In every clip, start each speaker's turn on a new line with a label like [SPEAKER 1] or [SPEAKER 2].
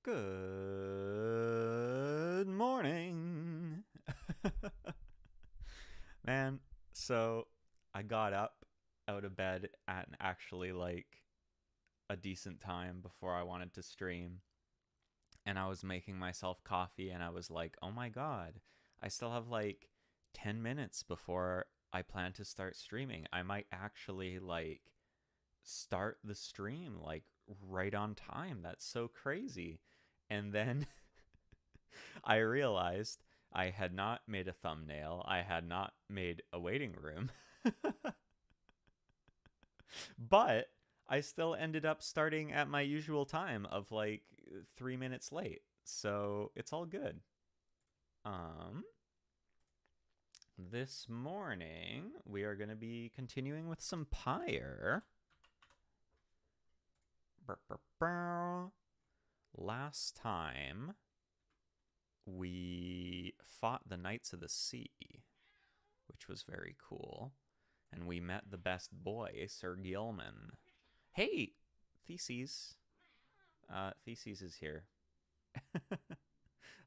[SPEAKER 1] Good morning. Man, so I got up out of bed at actually like a decent time before I wanted to stream. And I was making myself coffee and I was like, oh my God, I still have like 10 minutes before I plan to start streaming. I might actually like start the stream like right on time. That's so crazy. And then I realized I had not made a thumbnail. I had not made a waiting room. But I still ended up starting at my usual time of like 3 minutes late. So it's all good. Um, this morning we are going to be continuing with some Pyre. Last time we fought the Knights of the Sea, which was very cool. And we met the best boy, Sir Gilman. Hey, Theses. Theses is here.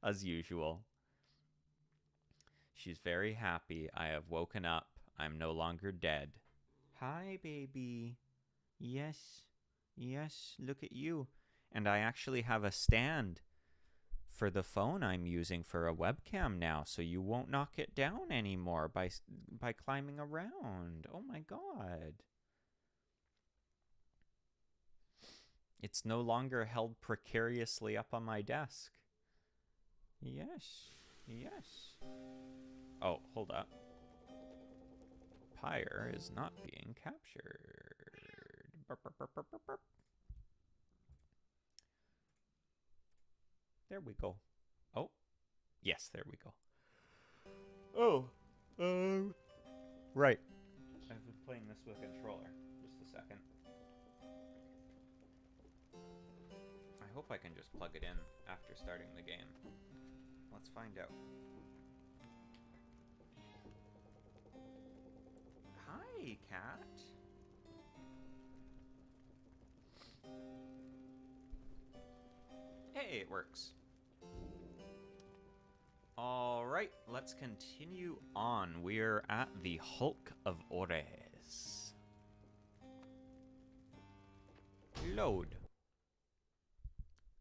[SPEAKER 1] As usual. She's very happy. I have woken up. I'm no longer dead. Hi, baby. Yes. Yes, look at you. And I actually have a stand for the phone I'm using for a webcam now, so you won't knock it down anymore by climbing around. Oh my God. It's no longer held precariously up on my desk. Yes. Yes. Oh, hold up. Pyre is not being captured. Burp, burp, burp, burp, burp, burp. There we go. Oh, yes, there we go. Oh, right. I've been playing this with a controller. Just a second. I hope I can just plug it in after starting the game. Let's find out. Hi, cat. Hey, it works. All right, let's continue on. We're at the Hulk of Ores. Load.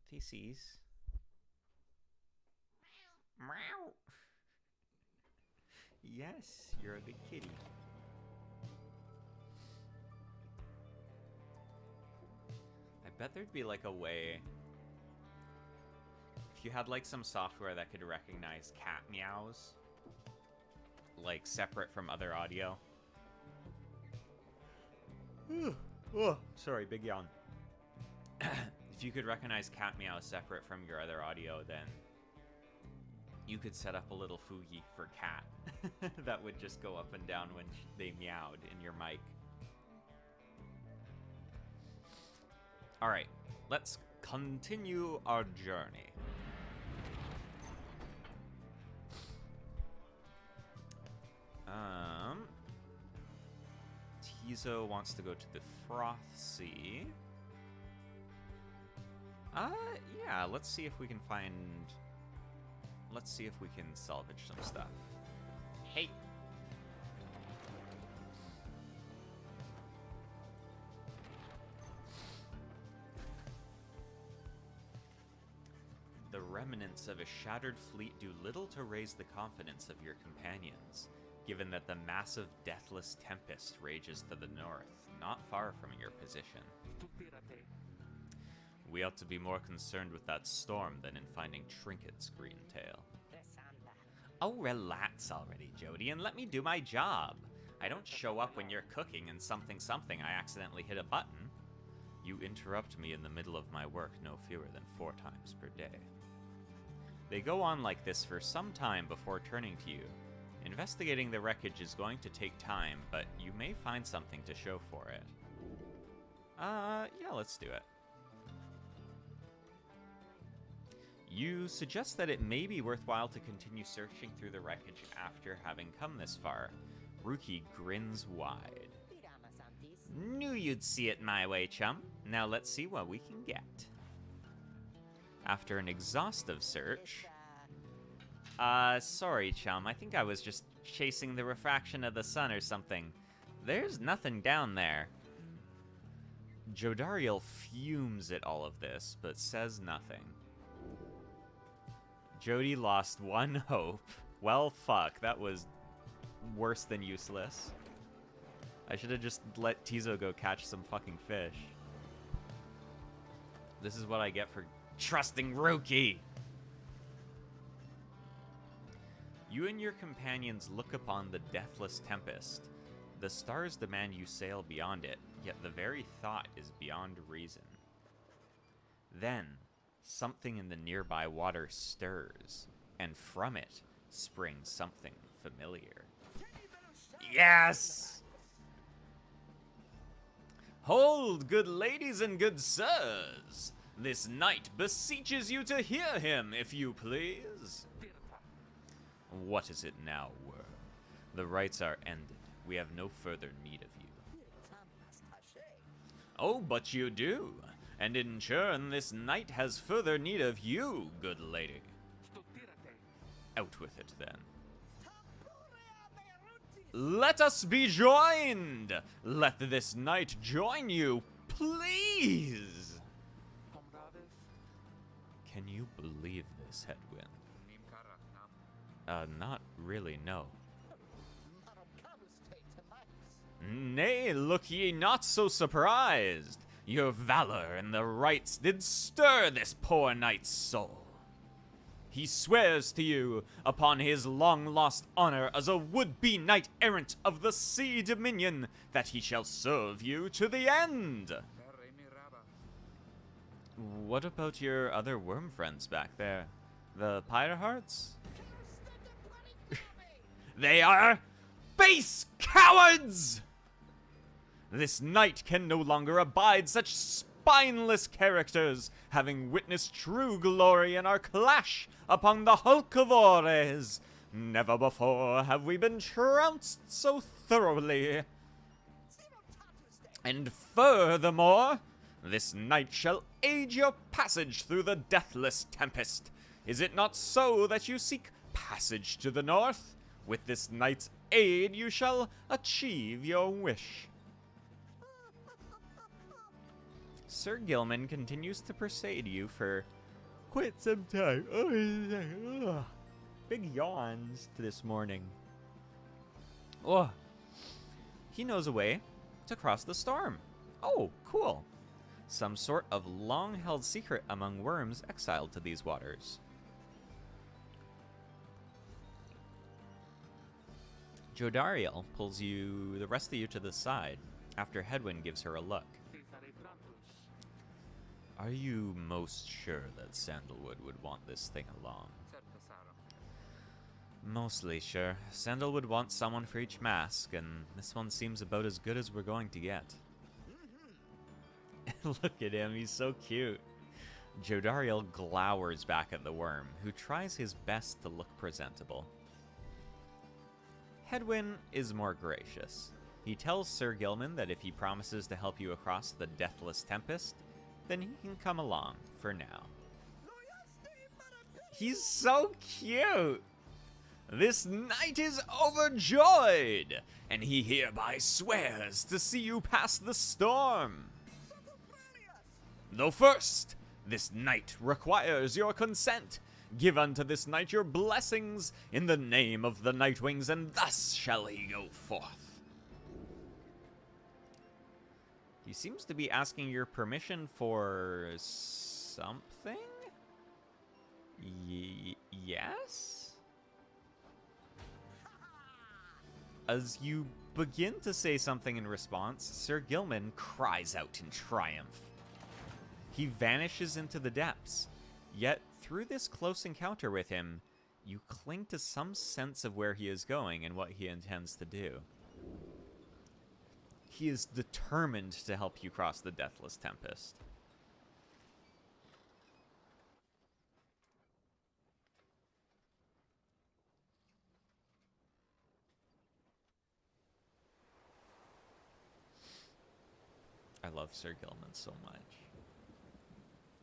[SPEAKER 1] Theses. Meow. Yes, you're a big kitty. I bet there'd be like a way if you had like some software that could recognize cat meows, like separate from other audio. Oh, sorry, big yawn. If you could recognize cat meows separate from your other audio, then you could set up a little Fugi for cat that would just go up and down when they meowed in your mic. All right, let's continue our journey. Tizo wants to go to the Froth Sea. Yeah, let's see if we can find... Let's see if we can salvage some stuff. Hey! The remnants of a shattered fleet do little to raise the confidence of your companions, given that the massive deathless tempest rages to the north, not far from your position. We ought to be more concerned with that storm than in finding trinkets, Greentail. Oh, relax already, Jody, and let me do my job. I don't show up when you're cooking and something I accidentally hit a button. You interrupt me in the middle of my work no fewer than 4 times per day. They go on like this for some time before turning to you. Investigating the wreckage is going to take time, but you may find something to show for it. Yeah, let's do it. You suggest that it may be worthwhile to continue searching through the wreckage after having come this far. Ruki grins wide. Knew you'd see it my way, chum. Now let's see what we can get. After an exhaustive search... sorry, chum. I think I was just chasing the refraction of the sun or something. There's nothing down there. Jodariel fumes at all of this, but says nothing. Jody lost one hope. Well, fuck. That was worse than useless. I should have just let Tizo go catch some fucking fish. This is what I get for trusting Rookie. You and your companions look upon the deathless tempest. The stars demand you sail beyond it, yet the very thought is beyond reason. Then, something in the nearby water stirs, and from it springs something familiar. Yes! Hold, good ladies and good sirs! This knight beseeches you to hear him, if you please. What is it now, Wur? The rites are ended. We have no further need of you. Oh, but you do. And in turn, this knight has further need of you, good lady. Out with it, then. Let us be joined! Let this knight join you, please! Can you believe this, Headwind? Not really, no. Nay, look ye not so surprised. Your valor and the rites did stir this poor knight's soul. He swears to you, upon his long-lost honor as a would-be knight-errant of the Sea Dominion, that he shall serve you to the end. What about your other worm friends back there? The Pyre hearts? They are base cowards! This knight can no longer abide such spineless characters, having witnessed true glory in our clash upon the hulk of Ores. Never before have we been trounced so thoroughly. And furthermore, this knight shall aid your passage through the deathless tempest. Is it not so that you seek passage to the north? With this knight's aid, you shall achieve your wish. Sir Gilman continues to persuade you for quite some time. Oh, big yawns this morning. Oh, he knows a way to cross the storm. Oh, cool. Some sort of long-held secret among worms exiled to these waters. Jodariel pulls the rest of you to the side after Headwind gives her a look. Are you most sure that Sandalwood would want this thing along? Mostly sure. Sandalwood wants someone for each mask, and this one seems about as good as we're going to get. Look at him, he's so cute. Jodariel glowers back at the worm, who tries his best to look presentable. Headwind is more gracious. He tells Sir Gilman that if he promises to help you across the deathless tempest, then he can come along for now. He's so cute! This knight is overjoyed, and he hereby swears to see you pass the storm. Though first, this knight requires your consent. Give unto this knight your blessings in the name of the Nightwings, and thus shall he go forth. He seems to be asking your permission for something? Yes? As you begin to say something in response, Sir Gilman cries out in triumph. He vanishes into the depths, yet through this close encounter with him, you cling to some sense of where he is going and what he intends to do. He is determined to help you cross the deathless tempest. I love Sir Gilman so much.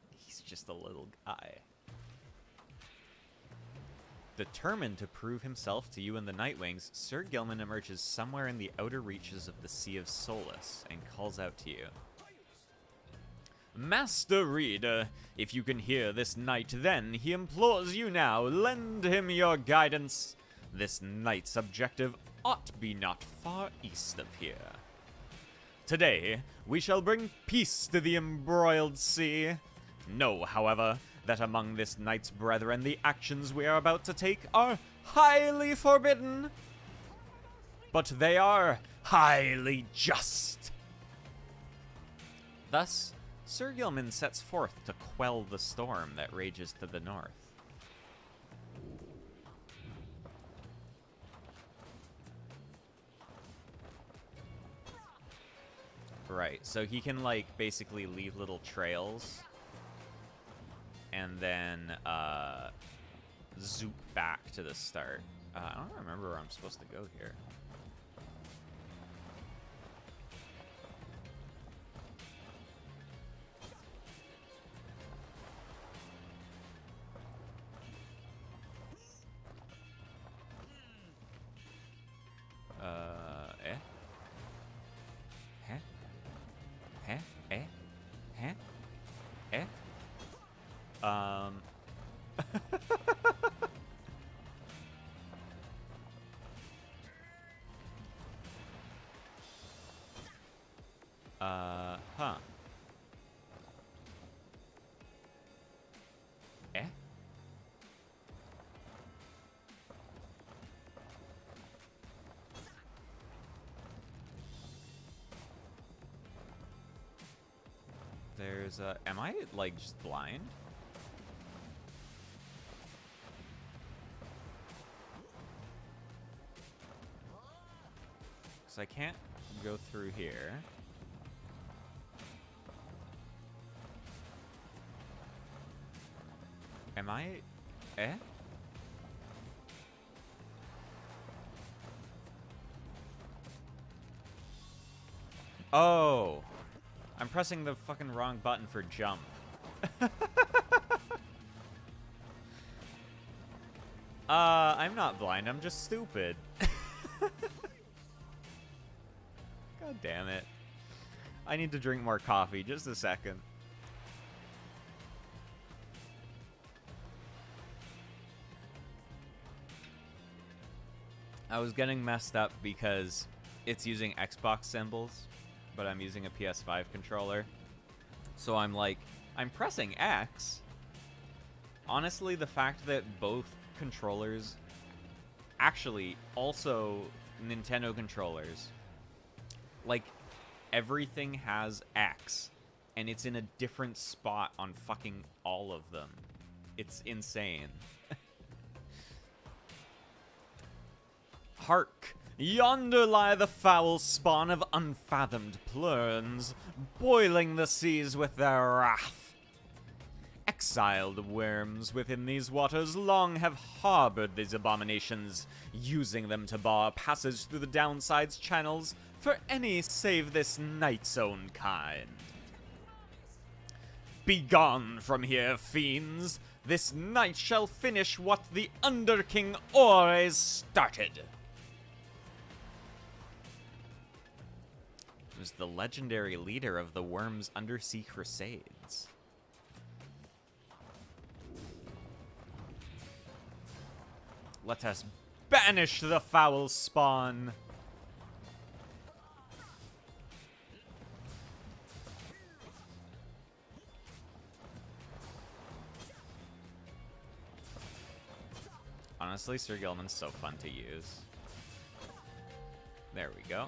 [SPEAKER 1] He's just a little guy. Determined to prove himself to you and the Nightwings, Sir Gilman emerges somewhere in the outer reaches of the Sea of Solace and calls out to you. Master Reader, if you can hear this knight then, he implores you now, lend him your guidance. This knight's objective ought be not far east of here. Today, we shall bring peace to the embroiled sea. Know, however, that among this knight's brethren, the actions we are about to take are highly forbidden. But they are highly just. Thus, Sir Gilman sets forth to quell the storm that rages to the north. Right, so he can, like, basically leave little trails and then zoop back to the start. I don't remember where I'm supposed to go here. Huh. There's a... Am I, like, just blind? So I can't go through here. Am I... Oh! I'm pressing the fucking wrong button for jump. I'm not blind, I'm just stupid. God damn it. I need to drink more coffee, just a second. I was getting messed up because it's using Xbox symbols, but I'm using a PS5 controller. So I'm like, I'm pressing X. Honestly, the fact that both controllers, actually also Nintendo controllers, like everything has X and it's in a different spot on fucking all of them. It's insane. Hark! Yonder lie the foul spawn of unfathomed plurns, boiling the seas with their wrath. Exiled worms within these waters long have harbored these abominations, using them to bar passage through the downside's channels for any save this knight's own kind. Begone from here, fiends! This night shall finish what the Underking Ores started. Was the legendary leader of the Worm's undersea crusades. Let us banish the foul spawn. Honestly, Sir Gilman's so fun to use. There we go.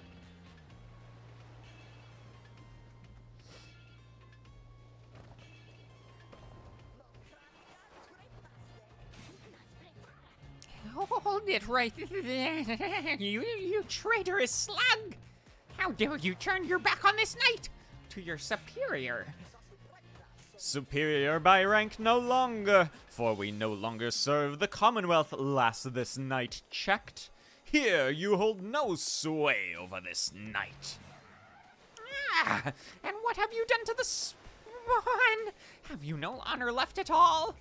[SPEAKER 2] Hold it right there, you traitorous slug! How dare you turn your back on this knight? To your superior.
[SPEAKER 1] Superior by rank no longer, for we no longer serve the Commonwealth, last this night checked. Here you hold no sway over this knight.
[SPEAKER 2] Ah, and what have you done to the on! Have you no honor left at all?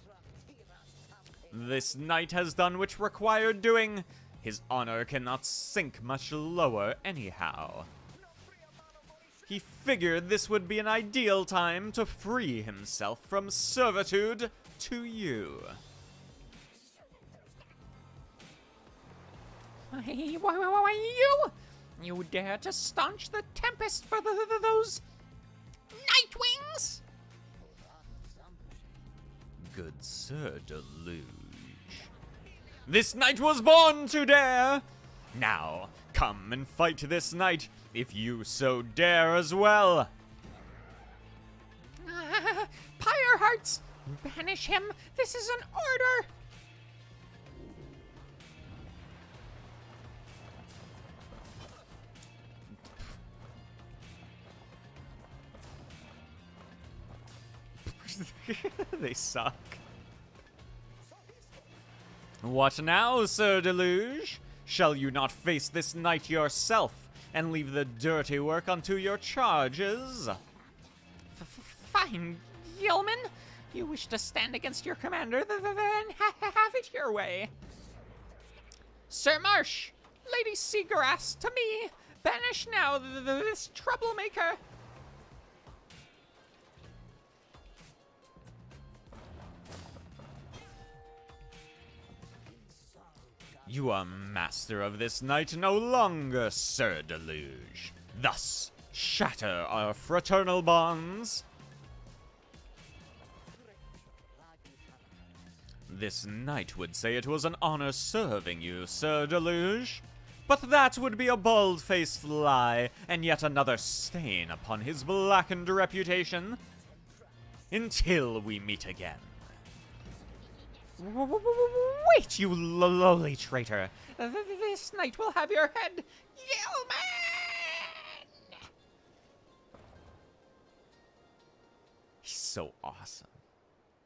[SPEAKER 1] This knight has done which required doing. His honor cannot sink much lower anyhow. He figured this would be an ideal time to free himself from servitude to you.
[SPEAKER 2] Why, you dare to staunch the tempest for those Nightwings?
[SPEAKER 1] Good Sir Deluge. This knight was born to dare. Now, come and fight this knight, if you so dare as well.
[SPEAKER 2] Pyre Hearts, banish him. This is an order.
[SPEAKER 1] They suck. What now, Sir Deluge? Shall you not face this knight yourself and leave the dirty work unto your charges?
[SPEAKER 2] Fine, Gilman. You wish to stand against your commander, then have it your way. Sir Marsh, Lady Seagrass, to me, banish now this troublemaker.
[SPEAKER 1] You are master of this knight no longer, Sir Deluge. Thus, shatter our fraternal bonds. This knight would say it was an honor serving you, Sir Deluge. But that would be a bald-faced lie, and yet another stain upon his blackened reputation. Until we meet again.
[SPEAKER 2] Wait, you lowly traitor. This knight will have your head, Gilman!
[SPEAKER 1] He's so awesome.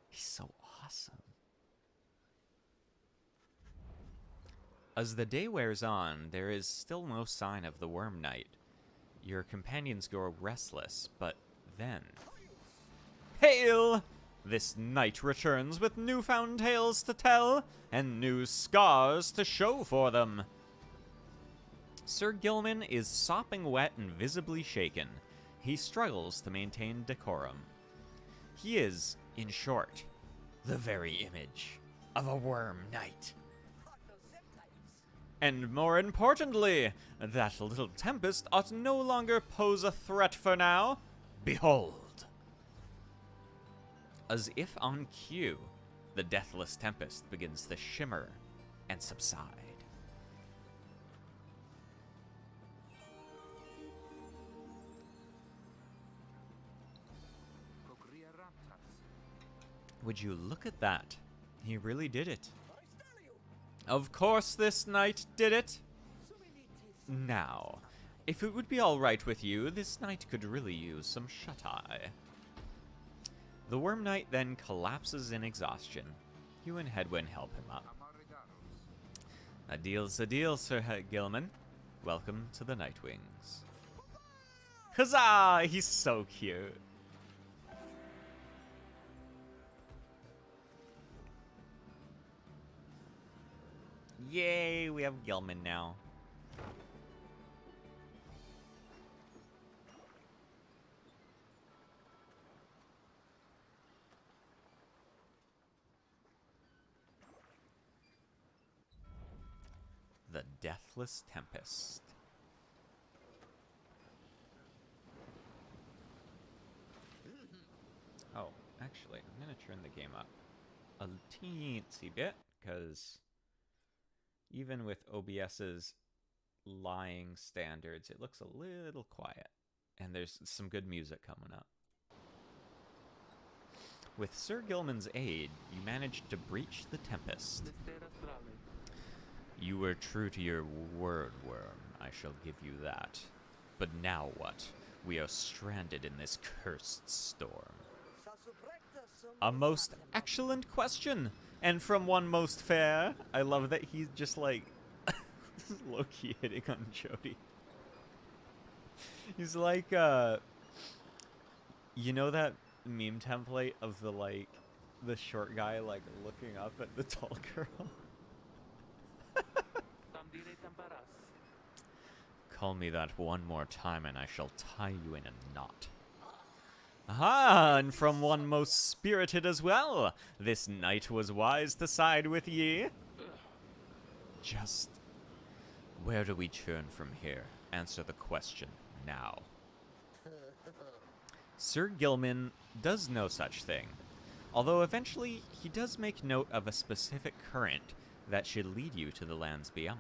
[SPEAKER 1] He's so awesome. As the day wears on, there is still no sign of the Worm Knight. Your companions grow restless, but then... Hail! This knight returns with newfound tales to tell, and new scars to show for them. Sir Gilman is sopping wet and visibly shaken. He struggles to maintain decorum. He is, in short, the very image of a worm knight. And more importantly, that little tempest ought no longer pose a threat for now. Behold! As if on cue, the deathless tempest begins to shimmer and subside. Would you look at that? He really did it. Of course this knight did it. Now, if it would be all right with you, this knight could really use some shut-eye. The Worm Knight then collapses in exhaustion. You and Hedwyn help him up. A deal's a deal, Sir Gilman. Welcome to the Nightwings. Huzzah! He's so cute. Yay, we have Gilman now. The Deathless Tempest. Oh, actually, I'm going to turn the game up a teensy bit, because even with OBS's lying standards, it looks a little quiet. And there's some good music coming up. With Sir Gilman's aid, you managed to breach the Tempest. You were true to your word, Worm. I shall give you that. But now what? We are stranded in this cursed storm. A most excellent question, and from one most fair. I love that he's just like low-key hitting on Jody. He's like, you know that meme template of the like the short guy like looking up at the tall girl. Call me that one more time and I shall tie you in a knot. Aha, and from one most spirited as well. This knight was wise to side with ye. Just where do we turn from here? Answer the question now. Sir Gilman does no such thing, although eventually he does make note of a specific current that should lead you to the lands beyond.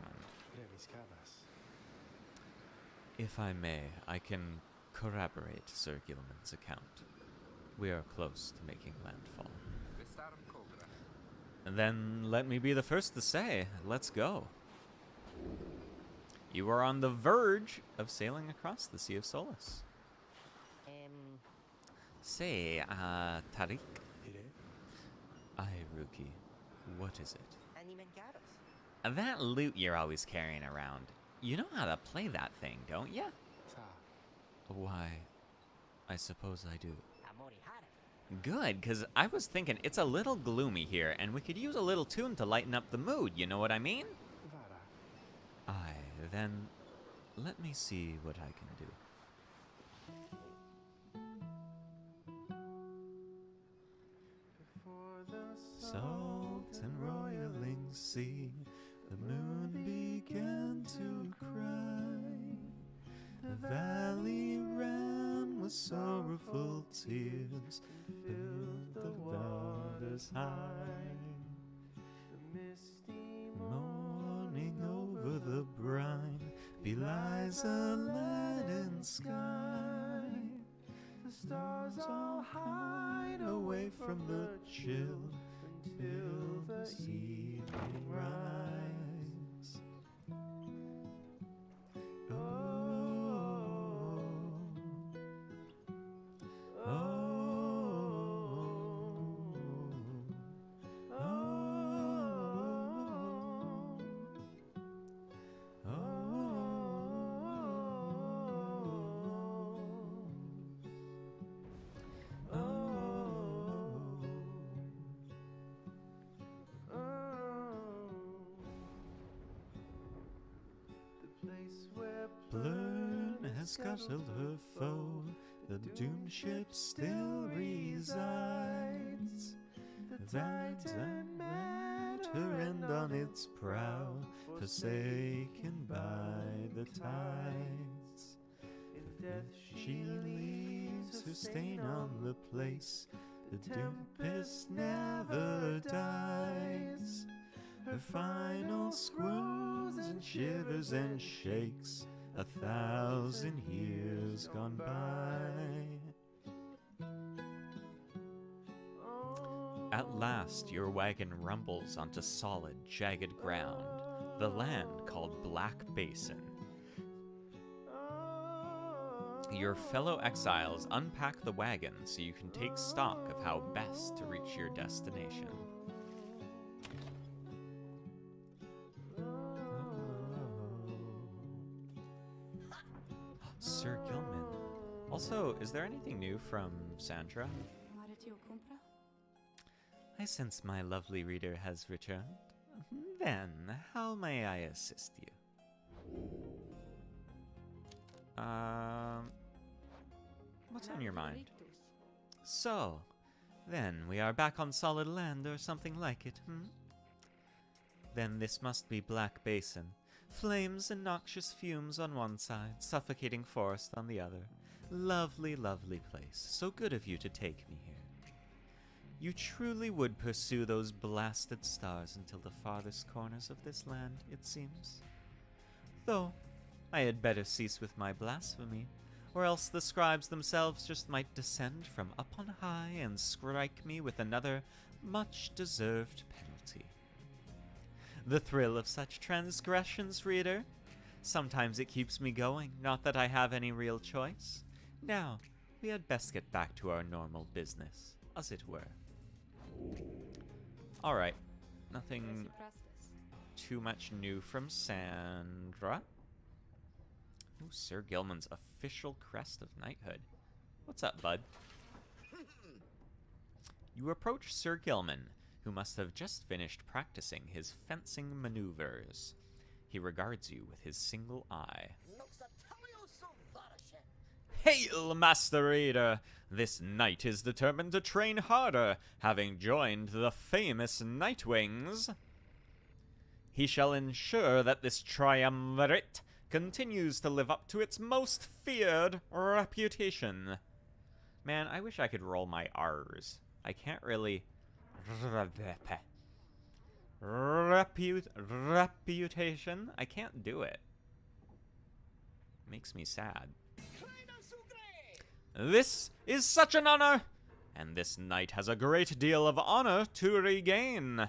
[SPEAKER 1] If I may, I can corroborate Sir Gilman's account. We are close to making landfall. And then let me be the first to say, let's go. You are on the verge of sailing across the Sea of Solace. Say, Tariq. Aye, Rookie. What is it? That loot you're always carrying around. You know how to play that thing, don't you? Why, I suppose I do. Good, because I was thinking it's a little gloomy here, and we could use a little tune to lighten up the mood, you know what I mean? Aye, then let me see what I can do. Salt and roiling sea, the moon began to cry. The valley ran with sorrowful tears, filled the waters high. The misty morning over the brine belies a leaden sky. The stars all hide away from the chill until the evening rise. Blurn has scuttled her foe, the doomed ship still resides. The tides and met her end on its prow, forsaken by the tides. In death she leaves her stain on the place, the tempest never dies. Her final squirms and shivers and shakes 1,000 years gone by. At last your wagon rumbles onto solid, jagged ground, the land called Black Basin. Your fellow exiles unpack the wagon so you can take stock of how best to reach your destination. Sir Gilman. Also, is there anything new from Sandra? I sense my lovely reader has returned. Then, how may I assist you? What's on your mind? So, then we are back on solid land or something like it, Then this must be Black Basin. Flames and noxious fumes on one side, suffocating forest on the other. Lovely, lovely place. So good of you to take me here. You truly would pursue those blasted stars until the farthest corners of this land, it seems. Though, I had better cease with my blasphemy, or else the scribes themselves just might descend from up on high and strike me with another much-deserved penalty. The thrill of such transgressions, reader. Sometimes it keeps me going, not that I have any real choice. Now, we had best get back to our normal business, as it were. Alright, nothing too much new from Sandra. Ooh, Sir Gilman's official crest of knighthood. What's up, bud? You approach Sir Gilman, who must have just finished practicing his fencing maneuvers. He regards you with his single eye. Hail, Master Raider! This knight is determined to train harder, having joined the famous Nightwings. He shall ensure that this triumvirate continues to live up to its most feared reputation. Man, I wish I could roll my R's. I can't really... Reputation? I can't do it. Makes me sad. This is such an honor, and this knight has a great deal of honor to regain.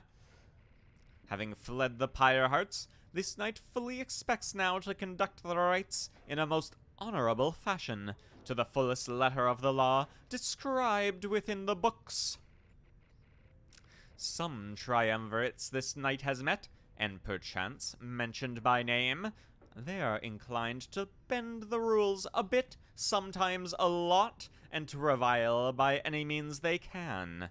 [SPEAKER 1] Having fled the Pyre Hearts, this knight fully expects now to conduct the rites in a most honorable fashion, to the fullest letter of the law described within the books. Some triumvirates this knight has met, and perchance mentioned by name. They are inclined to bend the rules a bit, sometimes a lot, and to revile by any means they can.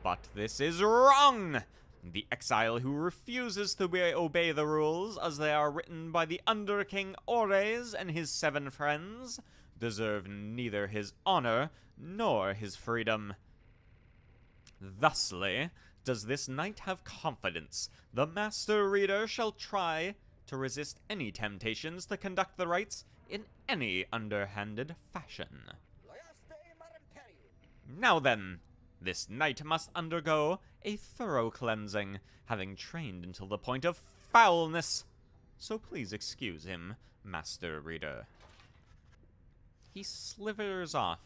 [SPEAKER 1] But this is wrong! The exile who refuses to obey the rules as they are written by the Under-King Ores and his 7 friends deserve neither his honor nor his freedom. Thusly, does this knight have confidence the Master Reader shall try to resist any temptations to conduct the rites in any underhanded fashion. Now then, this knight must undergo a thorough cleansing, having trained until the point of foulness. So please excuse him, Master Reader. He slithers off,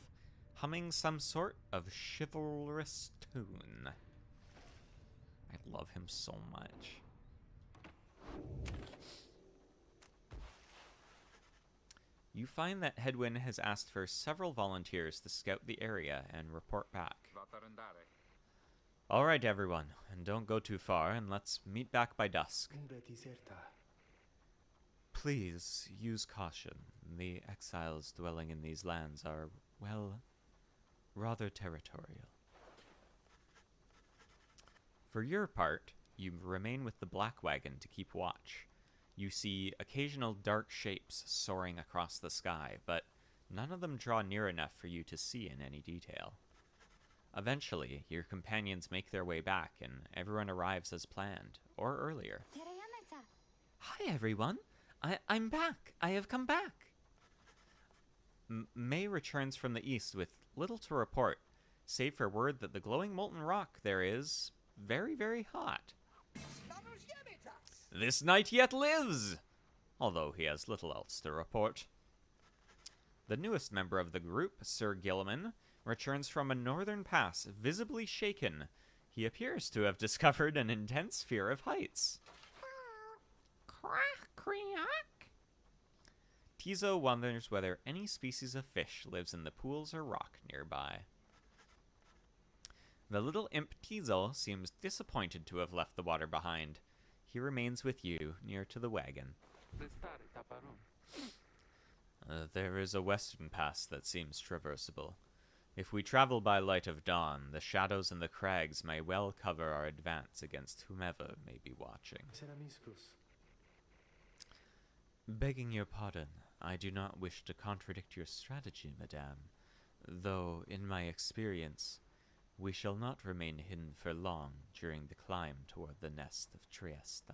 [SPEAKER 1] humming some sort of chivalrous tune. I love him so much. You find that Hedwyn has asked for several volunteers to scout the area and report back. All right, everyone, and don't go too far, and let's meet back by dusk. Please use caution. The exiles dwelling in these lands are, well, rather territorial. For your part, you remain with the Black Wagon to keep watch. You see occasional dark shapes soaring across the sky, but none of them draw near enough for you to see in any detail. Eventually, your companions make their way back, and everyone arrives as planned, or earlier. Hi, everyone. I'm back. I have come back. May returns from the east with little to report, save for word that the glowing molten rock there is very, very hot. This knight yet lives, although he has little else to report. The newest member of the group, Sir Gilman, returns from a northern pass, visibly shaken. He appears to have discovered an intense fear of heights. Tizo wonders whether any species of fish lives in the pools or rock nearby. The little imp Tizo seems disappointed to have left the water behind. He remains with you, near to the wagon. There is a western pass that seems traversable. If we travel by light of dawn, the shadows in the crags may well cover our advance against whomever may be watching. Begging your pardon, I do not wish to contradict your strategy, madame, though, in my experience, we shall not remain hidden for long during the climb toward the nest of Trieste.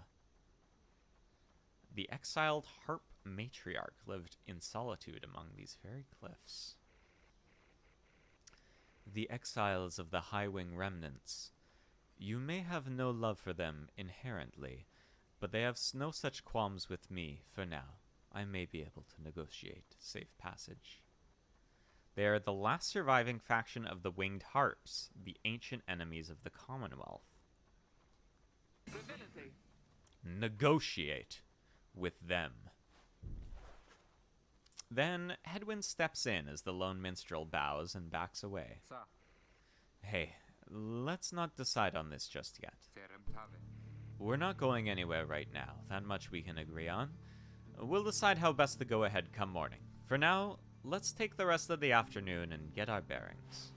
[SPEAKER 1] The exiled harp matriarch lived in solitude among these very cliffs. The exiles of the High-Wing remnants. You may have no love for them inherently, but they have no such qualms with me for now. I may be able to negotiate safe passage. They are the last surviving faction of the Winged Harps, the ancient enemies of the Commonwealth. Negotiate with them. Then Hedwyn steps in as the lone minstrel bows and backs away. Hey, let's not decide on this just yet. We're not going anywhere right now, that much we can agree on. We'll decide how best to go ahead come morning. For now, let's take the rest of the afternoon and get our bearings.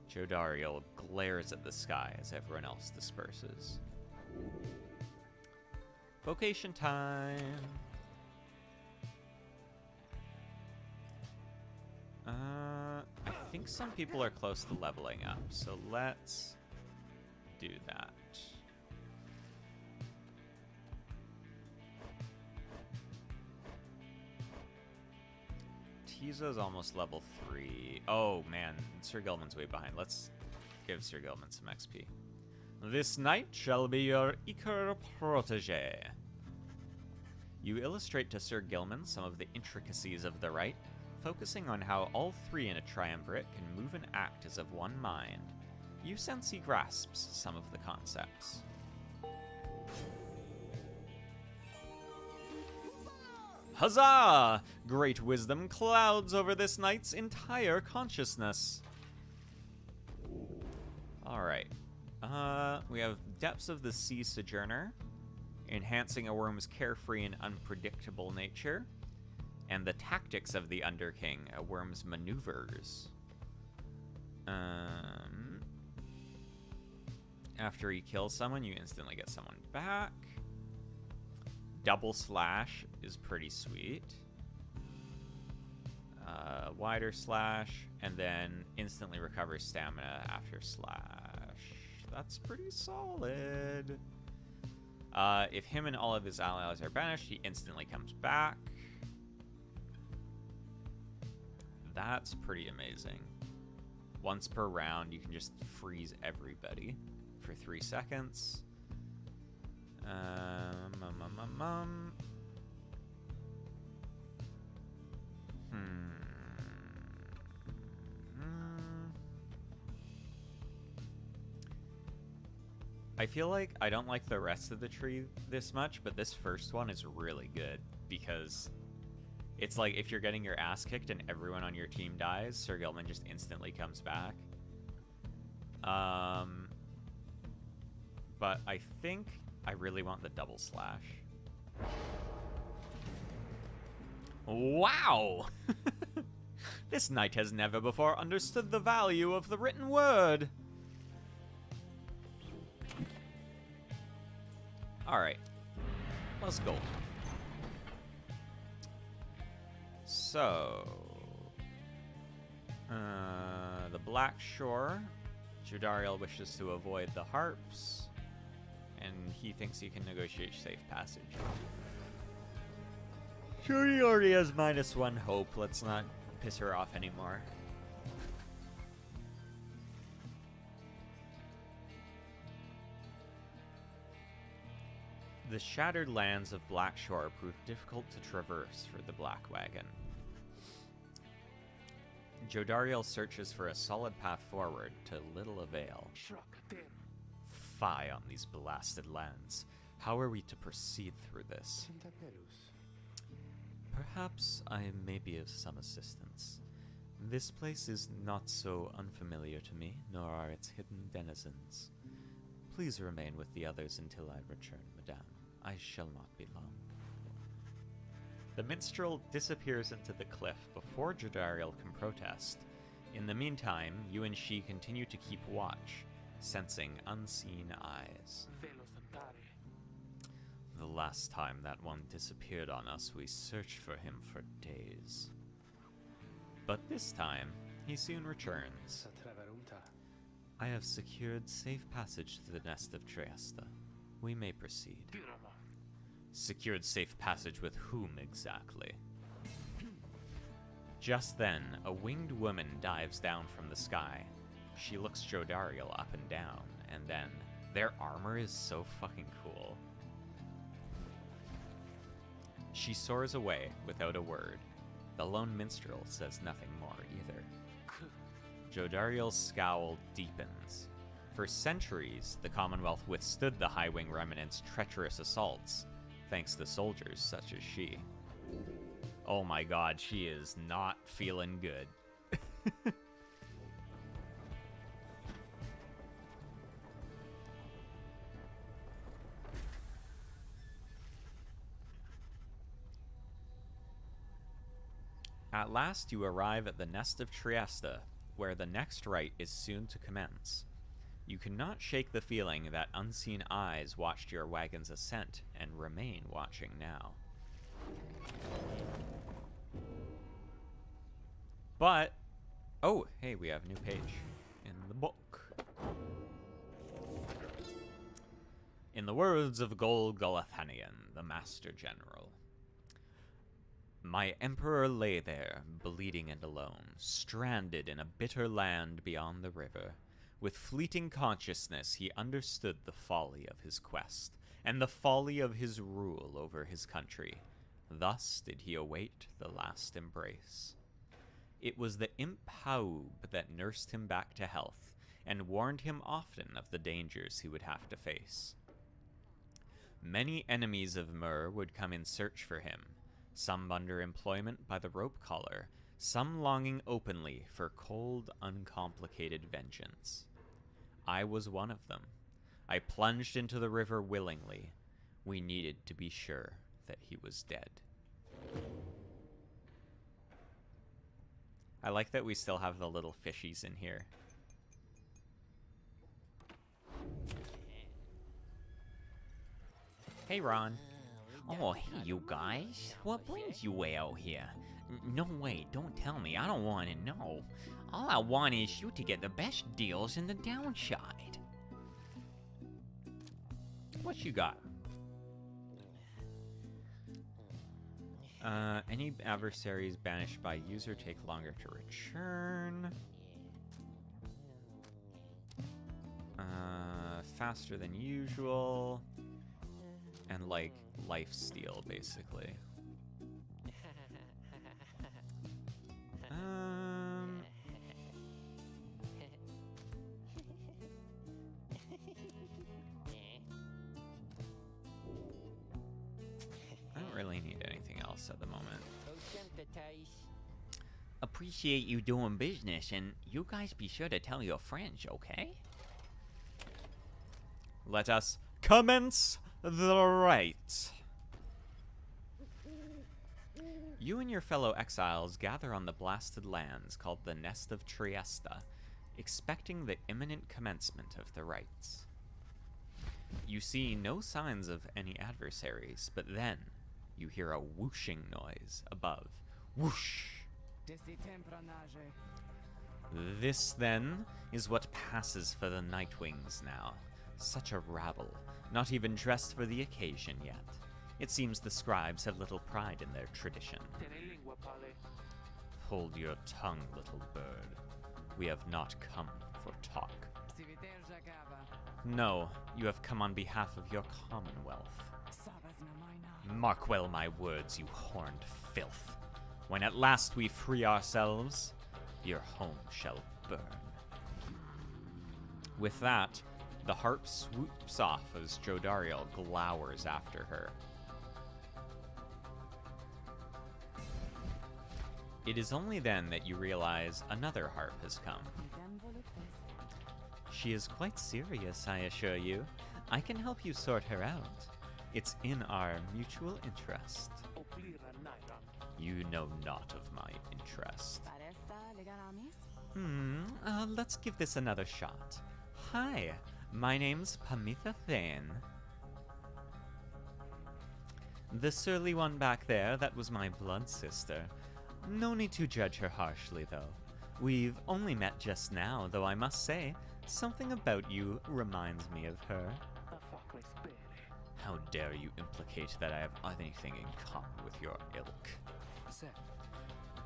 [SPEAKER 1] Jodariel glares at the sky as everyone else disperses. Vocation time! I think some people are close to leveling up, so let's do that. Tizo's almost level 3. Oh man, Sir Gilman's way behind. Let's give Sir Gilman some XP. This knight shall be your Iker protege. You illustrate to Sir Gilman some of the intricacies of the rite, focusing on how all three in a triumvirate can move and act as of one mind. You sense he grasps some of the concepts. Huzzah! Great wisdom clouds over this knight's entire consciousness. Alright. We have Depths of the Sea Sojourner, enhancing a worm's carefree and unpredictable nature, and the Tactics of the Underking, a worm's maneuvers. After you kill someone, you instantly get someone back. Double Slash is pretty sweet. Wider Slash, and then instantly recovers stamina after Slash. That's pretty solid. If him and all of his allies are banished, he instantly comes back. That's pretty amazing. Once per round, you can just freeze everybody for 3 seconds. I feel like I don't like the rest of the tree this much, but this first one is really good because it's like if you're getting your ass kicked and everyone on your team dies, Sir Gilman just instantly comes back. But I think I really want the double slash. Wow! This knight has never before understood the value of the written word. Alright. Let's go. So... the Black Shore. Jodariel wishes to avoid the harps. And he thinks he can negotiate safe passage. Sure, he already has -1 hope. Let's not piss her off anymore. The shattered lands of Blackshore proved difficult to traverse for the Black Wagon. Jodariel searches for a solid path forward to little avail. Fie on these blasted lands. How are we to proceed through this? Perhaps I may be of some assistance. This place is not so unfamiliar to me, nor are its hidden denizens. Please remain with the others until I return, madame. I shall not be long. The minstrel disappears into the cliff before Jodariel can protest. In the meantime, you and she continue to keep watch, sensing unseen eyes. The last time that one disappeared on us, we searched for him for days. But this time, he soon returns. I have secured safe passage to the nest of Trieste. We may proceed. Secured safe passage with whom exactly? Just then, a winged woman dives down from the sky. She looks Jodariel up and down, and then, their armor is so fucking cool. She soars away without a word. The lone minstrel says nothing more either. Jodariel's scowl deepens. For centuries, the Commonwealth withstood the High Wing Remnant's treacherous assaults, thanks to soldiers such as she. Oh my god, she is not feeling good. At last, you arrive at the nest of Trieste, where the next rite is soon to commence. You cannot shake the feeling that unseen eyes watched your wagon's ascent and remain watching now. But, oh, hey, we have a new page in the book. In the words of Gol Golathanian, the Master General, my emperor lay there, bleeding and alone, stranded in a bitter land beyond the river. With fleeting consciousness, he understood the folly of his quest, and the folly of his rule over his country. Thus did he await the last embrace. It was the imp Haub that nursed him back to health, and warned him often of the dangers he would have to face. Many enemies of Myr would come in search for him, some under employment by the rope collar, some longing openly for cold, uncomplicated vengeance. I was one of them. I plunged into the river willingly. We needed to be sure that he was dead. I like that we still have the little fishies in here. Hey, Ron.
[SPEAKER 3] Oh, hey, you guys. What brings you way out here? No, wait, don't tell me. I don't want to know. All I want is you to get the best deals in the downside.
[SPEAKER 1] What you got? Any adversaries banished by user take longer to return. Faster than usual. And, like, life steal, basically. I don't really need anything else at the moment.
[SPEAKER 3] Appreciate you doing business, and you guys be sure to tell your friends, okay?
[SPEAKER 1] Let us commence the rite. You and your fellow exiles gather on the blasted lands called the Nest of Triesta, expecting the imminent commencement of the rites. You see no signs of any adversaries, but then you hear a whooshing noise above. Whoosh! This, then, is what passes for the Nightwings now. Such a rabble, not even dressed for the occasion yet. It seems the scribes have little pride in their tradition. Hold your tongue, little bird. We have not come for talk. No, you have come on behalf of your commonwealth. Mark well my words, you horned filth. When at last we free ourselves, your home shall burn. With that, the harp swoops off as Jodariel glowers after her. It is only then that you realize another harp has come. She is quite serious, I assure you. I can help you sort her out. It's in our mutual interest. You know not of my interest. Let's give this another shot. Hi, my name's Pamitha Thane. The surly one back there, that was my blood sister. No need to judge her harshly, though. We've only met just now, though I must say, something about you reminds me of her. How dare you implicate that I have anything in common with your ilk?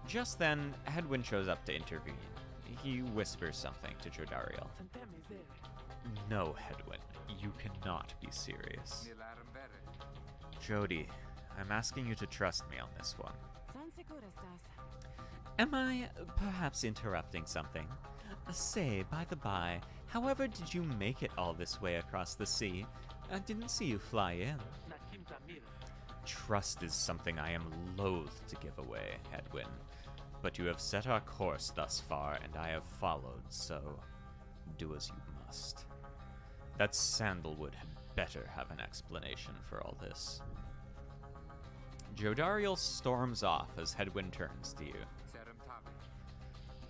[SPEAKER 1] Just then, Hedwyn shows up to intervene. He whispers something to Jodariel. No, Hedwyn, you cannot be serious. Jody, I'm asking you to trust me on this one. Am I perhaps interrupting something? Say, by the by, however did you make it all this way across the sea? I didn't see you fly in. Trust is something I am loath to give away, Hedwyn. But you have set our course thus far, and I have followed, so do as you must. That Sandalwood had better have an explanation for all this. Jodariel storms off as Hedwyn turns to you.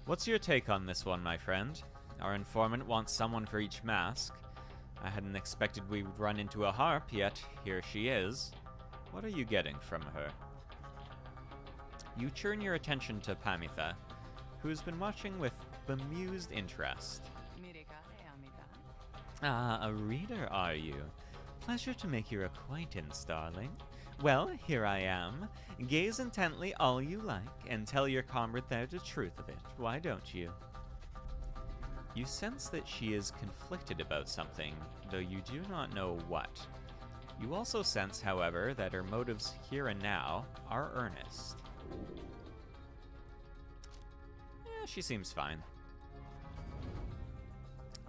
[SPEAKER 1] What's your take on this one, my friend? Our informant wants someone for each mask. I hadn't expected we would run into a harp, yet here she is. What are you getting from her? You turn your attention to Pamitha, who has been watching with bemused interest. Ah, a reader, are you? Pleasure to make your acquaintance, darling. Well, here I am. Gaze intently all you like, and tell your comrade there the truth of it. Why don't you? You sense that she is conflicted about something, though you do not know what. You also sense, however, that her motives here and now are earnest. She seems fine.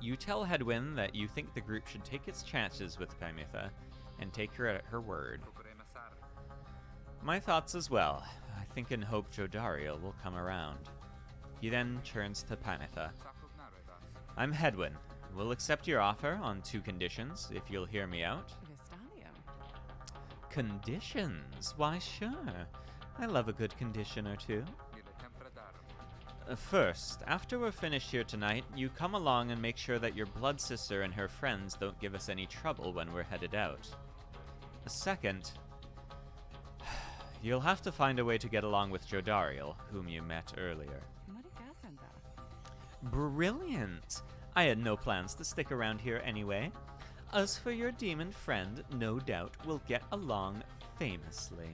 [SPEAKER 1] You tell Hedwyn that you think the group should take its chances with Pamitha and take her at her word. My thoughts as well. I think and hope Jodario will come around. He then turns to Pamitha. I'm Hedwyn. We'll accept your offer on 2 conditions, if you'll hear me out. Conditions? Why, sure. I love a good condition or two. First, after we're finished here tonight, you come along and make sure that your blood sister and her friends don't give us any trouble when we're headed out. Second, you'll have to find a way to get along with Jodariel, whom you met earlier. Brilliant! I had no plans to stick around here anyway. As for your demon friend, no doubt we'll get along famously.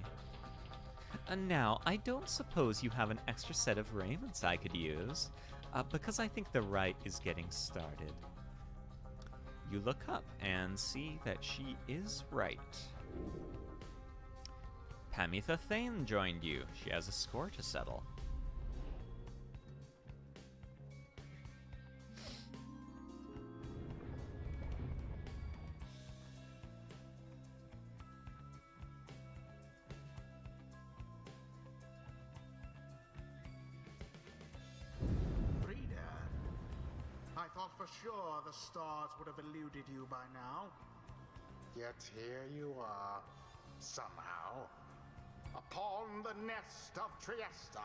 [SPEAKER 1] And now, I don't suppose you have an extra set of raiments I could use, because I think the rite is getting started. You look up and see that she is right. Pamitha Thane joined you. She has a score to settle.
[SPEAKER 4] I thought for sure the stars would have eluded you by now. Yet here you are, somehow, upon the nest of Triesta.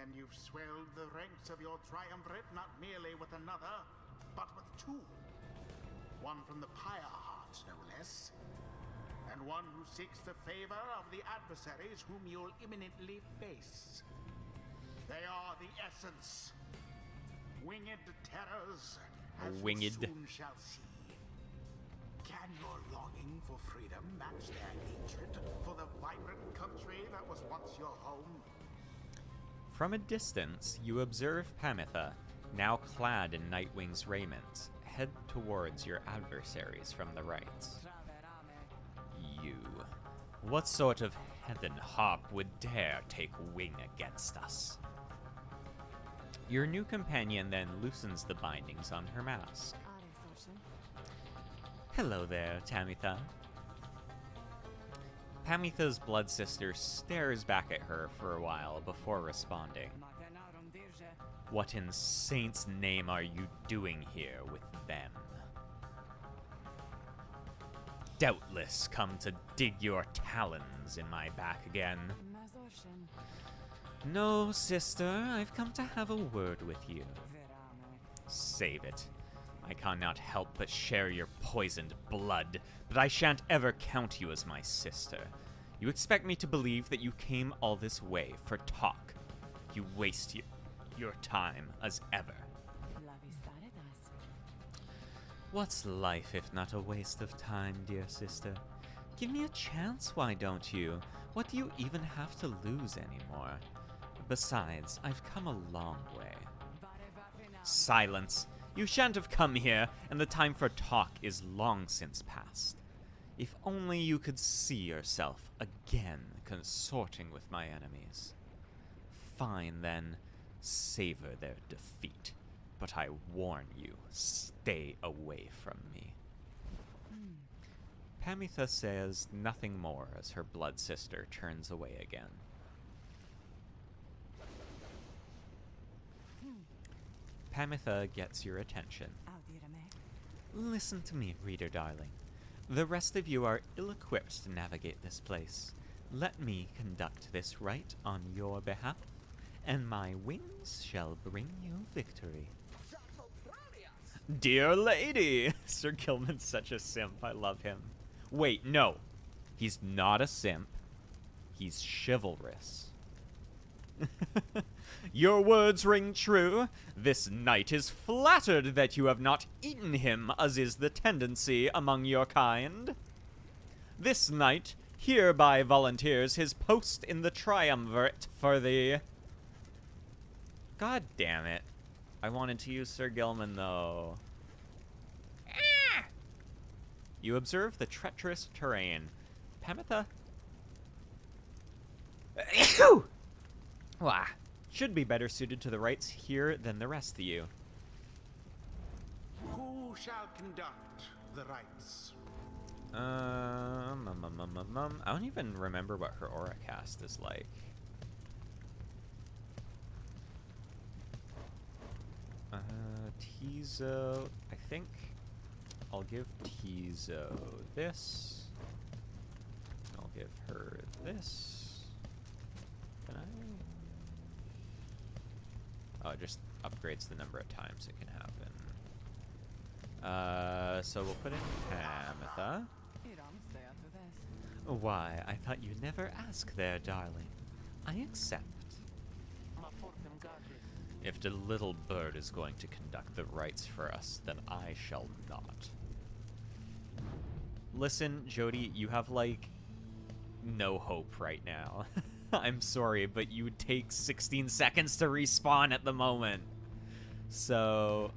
[SPEAKER 4] And you've swelled the ranks of your triumvirate not merely with another, but with 2. One from the Pyre heart, no less. And one who seeks the favor of the adversaries whom you'll imminently face. They are the essence. Winged terrors, as
[SPEAKER 1] Winged.
[SPEAKER 4] you soon shall see. Can your longing for freedom match their hatred for the vibrant country that was once your home?
[SPEAKER 1] From a distance, you observe Pamitha, now clad in Nightwing's raiment, head towards your adversaries from the right. You. What sort of heathen harp would dare take wing against us? Your new companion then loosens the bindings on her mask. Hello there, Tamitha. Pamitha's blood sister stares back at her for a while before responding. What in saint's name are you doing here with them? Doubtless come to dig your talons in my back again. No, sister, I've come to have a word with you. Save it. I cannot help but share your poisoned blood, but I shan't ever count you as my sister. You expect me to believe that you came all this way for talk. You waste your time as ever. What's life if not a waste of time, dear sister? Give me a chance, why don't you? What do you even have to lose anymore? Besides, I've come a long way. Silence! You shan't have come here, and the time for talk is long since past. If only you could see yourself again consorting with my enemies. Fine, then. Savor their defeat. But I warn you, stay away from me. Pamitha says nothing more as her blood sister turns away again. Pamitha gets your attention. Listen to me, reader darling. The rest of you are ill-equipped to navigate this place. Let me conduct this rite on your behalf, and my wings shall bring you victory. Dear lady! Sir Gilman's such a simp. I love him. Wait, no. He's not a simp. He's chivalrous. Your words ring true. This knight is flattered that you have not eaten him, as is the tendency among your kind. This knight hereby volunteers his post in the triumvirate for the... God damn it. I wanted to use Sir Gilman, though. Ah! You observe the treacherous terrain. Pamitha? Wah. Should be better suited to the rites here than the rest of you.
[SPEAKER 4] Who shall conduct the rites?
[SPEAKER 1] I don't even remember what her aura cast is like. Tizo, I think I'll give Tizo this. I'll give her this. Can I? Oh, it just upgrades the number of times it can happen. So we'll put in Pamitha. Why, I thought you'd never ask there, darling. I accept. If the little bird is going to conduct the rites for us, then I shall not. Listen, Jody, you have, like, no hope right now. I'm sorry, but you would take 16 seconds to respawn at the moment. So,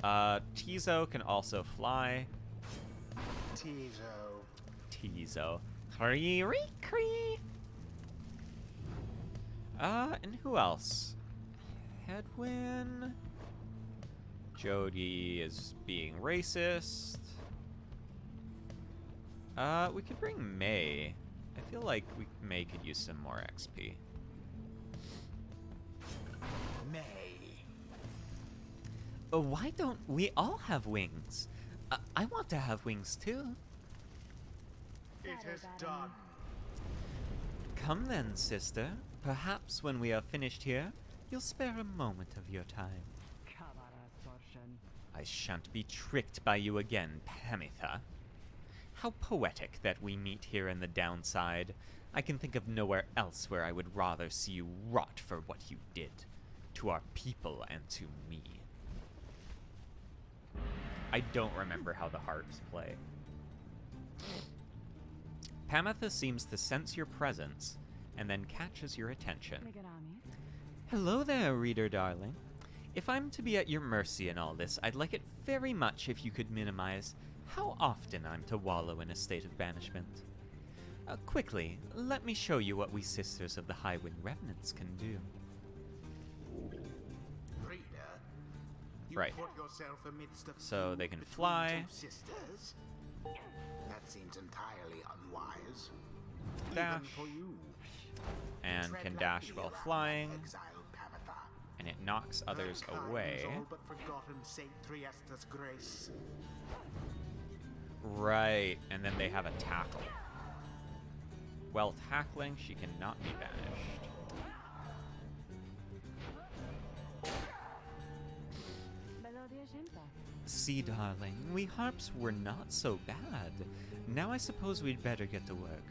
[SPEAKER 1] Tizo can also fly. Tizo. Cree. And who else? Hedwyn. Jody is being racist. We could bring May. I feel like May could use some more XP.
[SPEAKER 4] May.
[SPEAKER 1] Why don't we all have wings? I want to have wings too.
[SPEAKER 4] It is done.
[SPEAKER 1] Come then, sister. Perhaps when we are finished here, you'll spare a moment of your time. I shan't be tricked by you again, Pamitha. How poetic that we meet here in the downside. I can think of nowhere else where I would rather see you rot for what you did. To our people and to me. I don't remember how the harps play. Pamitha seems to sense your presence and then catches your attention. Hello there, reader darling. If I'm to be at your mercy in all this, I'd like it very much if you could minimize how often I'm to wallow in a state of banishment. Quickly, let me show you what we Sisters of the Highwind Revenants can do.
[SPEAKER 4] Reader, you
[SPEAKER 1] Right.
[SPEAKER 4] put yourself amidst a
[SPEAKER 1] So
[SPEAKER 4] feud
[SPEAKER 1] they can
[SPEAKER 4] between
[SPEAKER 1] fly.
[SPEAKER 4] two sisters? That seems entirely unwise.
[SPEAKER 1] Dash.
[SPEAKER 4] Even for you.
[SPEAKER 1] And
[SPEAKER 4] Tread
[SPEAKER 1] can
[SPEAKER 4] lightly
[SPEAKER 1] dash while
[SPEAKER 4] around
[SPEAKER 1] flying,
[SPEAKER 4] exiled Pamitha.
[SPEAKER 1] and it knocks others
[SPEAKER 4] Mankind's
[SPEAKER 1] away.
[SPEAKER 4] all but forgotten Saint Triesta's grace.
[SPEAKER 1] Right, and then they have a tackle. While tackling, she cannot be banished. See, darling, we harps were not so bad. Now I suppose we'd better get to work,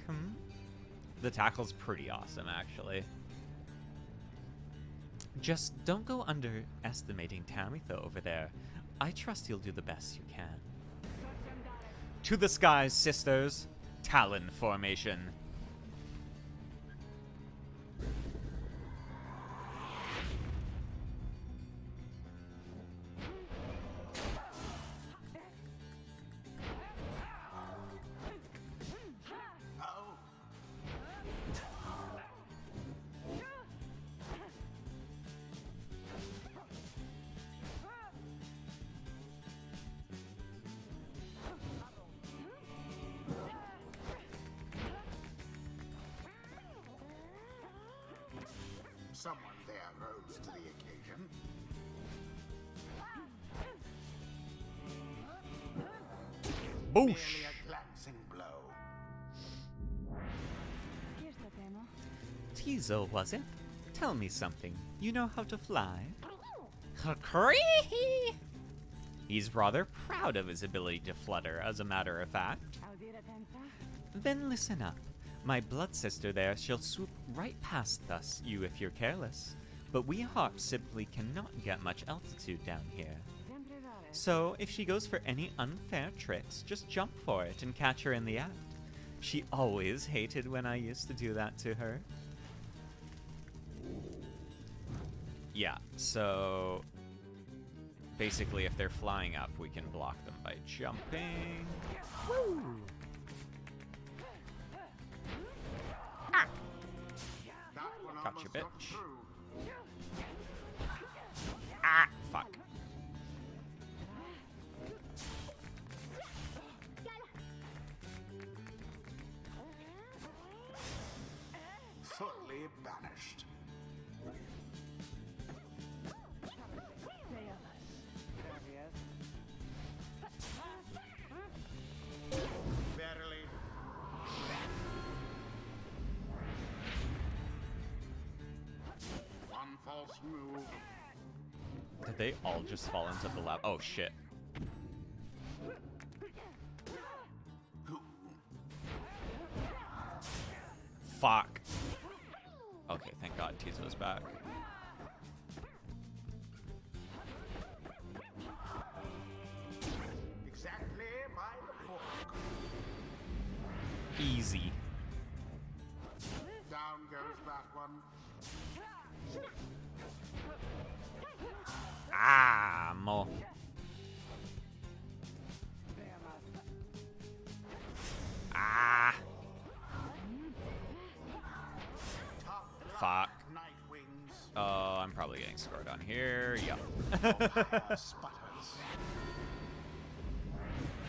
[SPEAKER 1] The tackle's pretty awesome, actually. Just don't go underestimating Tamitha over there. I trust you'll do the best you can. To the skies, sisters. Talon formation.
[SPEAKER 4] Oh, someone there rose to the occasion.
[SPEAKER 1] Boosh!
[SPEAKER 4] Merely a glancing blow.
[SPEAKER 1] Tizo, was it? Tell me something. You know how to fly?
[SPEAKER 3] Cree! He's rather proud of his ability to flutter, as a matter of fact.
[SPEAKER 1] Then listen up. My blood sister there shall swoop right past us, you if you're careless. But we harps simply cannot get much altitude down here. So, if she goes for any unfair tricks, just jump for it and catch her in the act. She always hated when I used to do that to her. Yeah, so basically if they're flying up, we can block them by jumping. Woo! Gotcha, bitch. Ah, fuck.
[SPEAKER 4] Fully banished. Verily. One false move.
[SPEAKER 1] Did they all just fall into the lava? Oh shit. Fuck. Okay, thank God Tizo's back.
[SPEAKER 4] Exactly by the book.
[SPEAKER 1] Easy.
[SPEAKER 4] Down goes that one.
[SPEAKER 1] Ah, mo. Ah. Fuck.
[SPEAKER 4] Night wings.
[SPEAKER 1] Oh, I'm probably getting scored on here. Yup.
[SPEAKER 4] Sputters.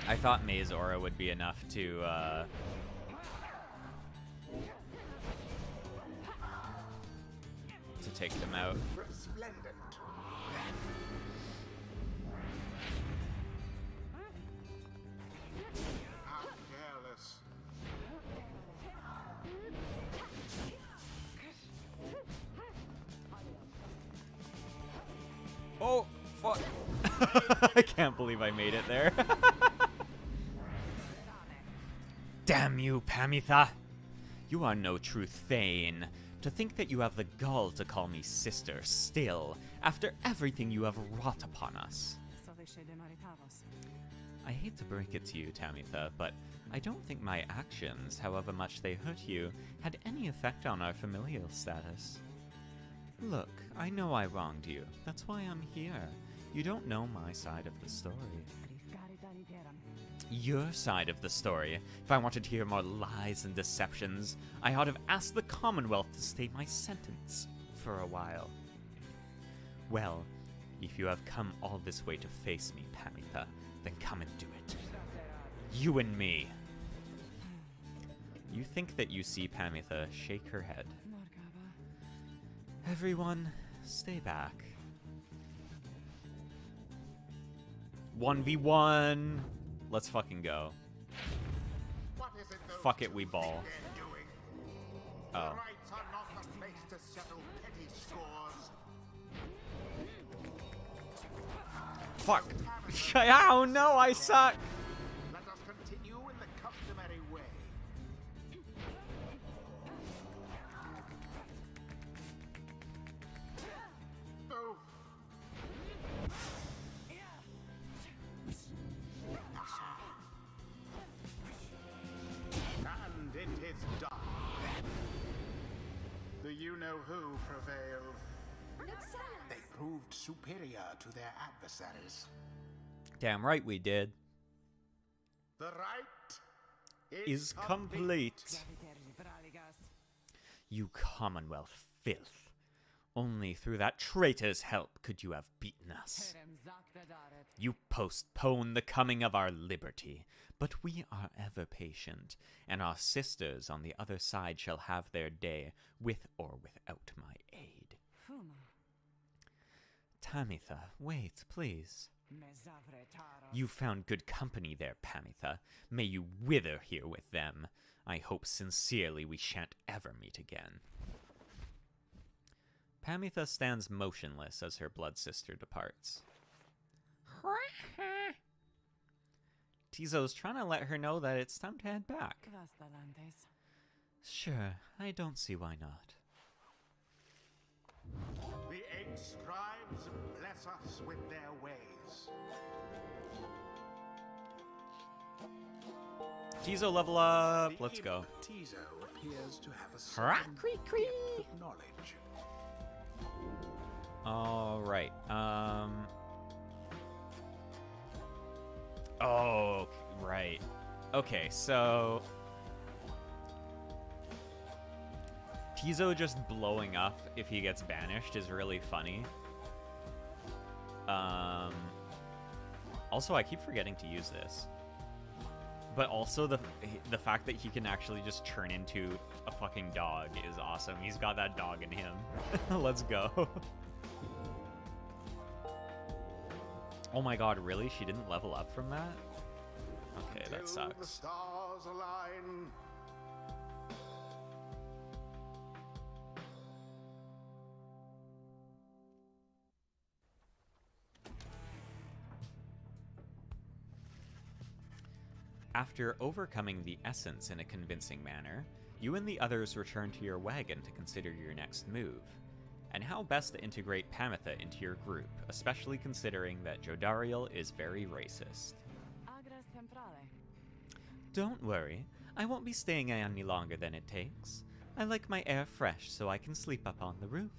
[SPEAKER 1] I thought May's aura would be enough to take them out.
[SPEAKER 4] Resplendent. How careless.
[SPEAKER 1] Oh, fuck. I can't believe I made it there. Damn you, Pamitha. You are no true Thane. To think that you have the gall to call me sister still, after everything you have wrought upon us. I hate to break it to you, Tamitha, but I don't think my actions, however much they hurt you, had any effect on our familial status. Look, I know I wronged you. That's why I'm here. You don't know my side of the story. Your side of the story. If I wanted to hear more lies and deceptions, I ought have asked the Commonwealth to stay my sentence for a while. Well, if you have come all this way to face me, Pamitha, then come and do it. You and me. You think that you see Pamitha shake her head. Everyone, stay back. 1v1. Let's fucking go.
[SPEAKER 4] What is it those
[SPEAKER 1] Fuck it,
[SPEAKER 4] two
[SPEAKER 1] we ball.
[SPEAKER 4] think they're doing?
[SPEAKER 1] Oh.
[SPEAKER 4] The rights are not the place to settle petty scores.
[SPEAKER 1] Fuck. Oh no, I suck.
[SPEAKER 4] Let us continue in the customary way. Oh. And it is done. The you-know-who prevailed. They proved superior to their adversaries.
[SPEAKER 1] Damn right we did.
[SPEAKER 4] The right
[SPEAKER 1] Is complete. You Commonwealth filth. Only through that traitor's help could you have beaten us. You postpone the coming of our liberty, but we are ever patient, and our sisters on the other side shall have their day, with or without my aid. Tamitha, wait, please. You found good company there, Pamitha. May you wither here with them. I hope sincerely we shan't ever meet again. Pamitha stands motionless as her blood sister departs. Tizo's trying to let her know that it's time to head back. Sure, I don't see why not.
[SPEAKER 4] The egg scribes bless us with their ways.
[SPEAKER 1] Tizo, level up. Let's go.
[SPEAKER 4] Tizo appears to have a
[SPEAKER 1] Hurrah.
[SPEAKER 4] certain depth of knowledge.
[SPEAKER 1] All right. Oh, right. Okay, so Tizo just blowing up if he gets banished is really funny. Also, I keep forgetting to use this. But also the fact that he can actually just turn into a fucking dog is awesome. He's got that dog in him. Let's go. Oh my god, really? She didn't level up from that? Okay, that
[SPEAKER 4] Until the
[SPEAKER 1] sucks.
[SPEAKER 4] stars align.
[SPEAKER 1] After overcoming the essence in a convincing manner, you and the others return to your wagon to consider your next move, and how best to integrate Pamitha into your group, especially considering that Jodariel is very racist. Don't worry, I won't be staying any longer than it takes. I like my air fresh so I can sleep up on the roof.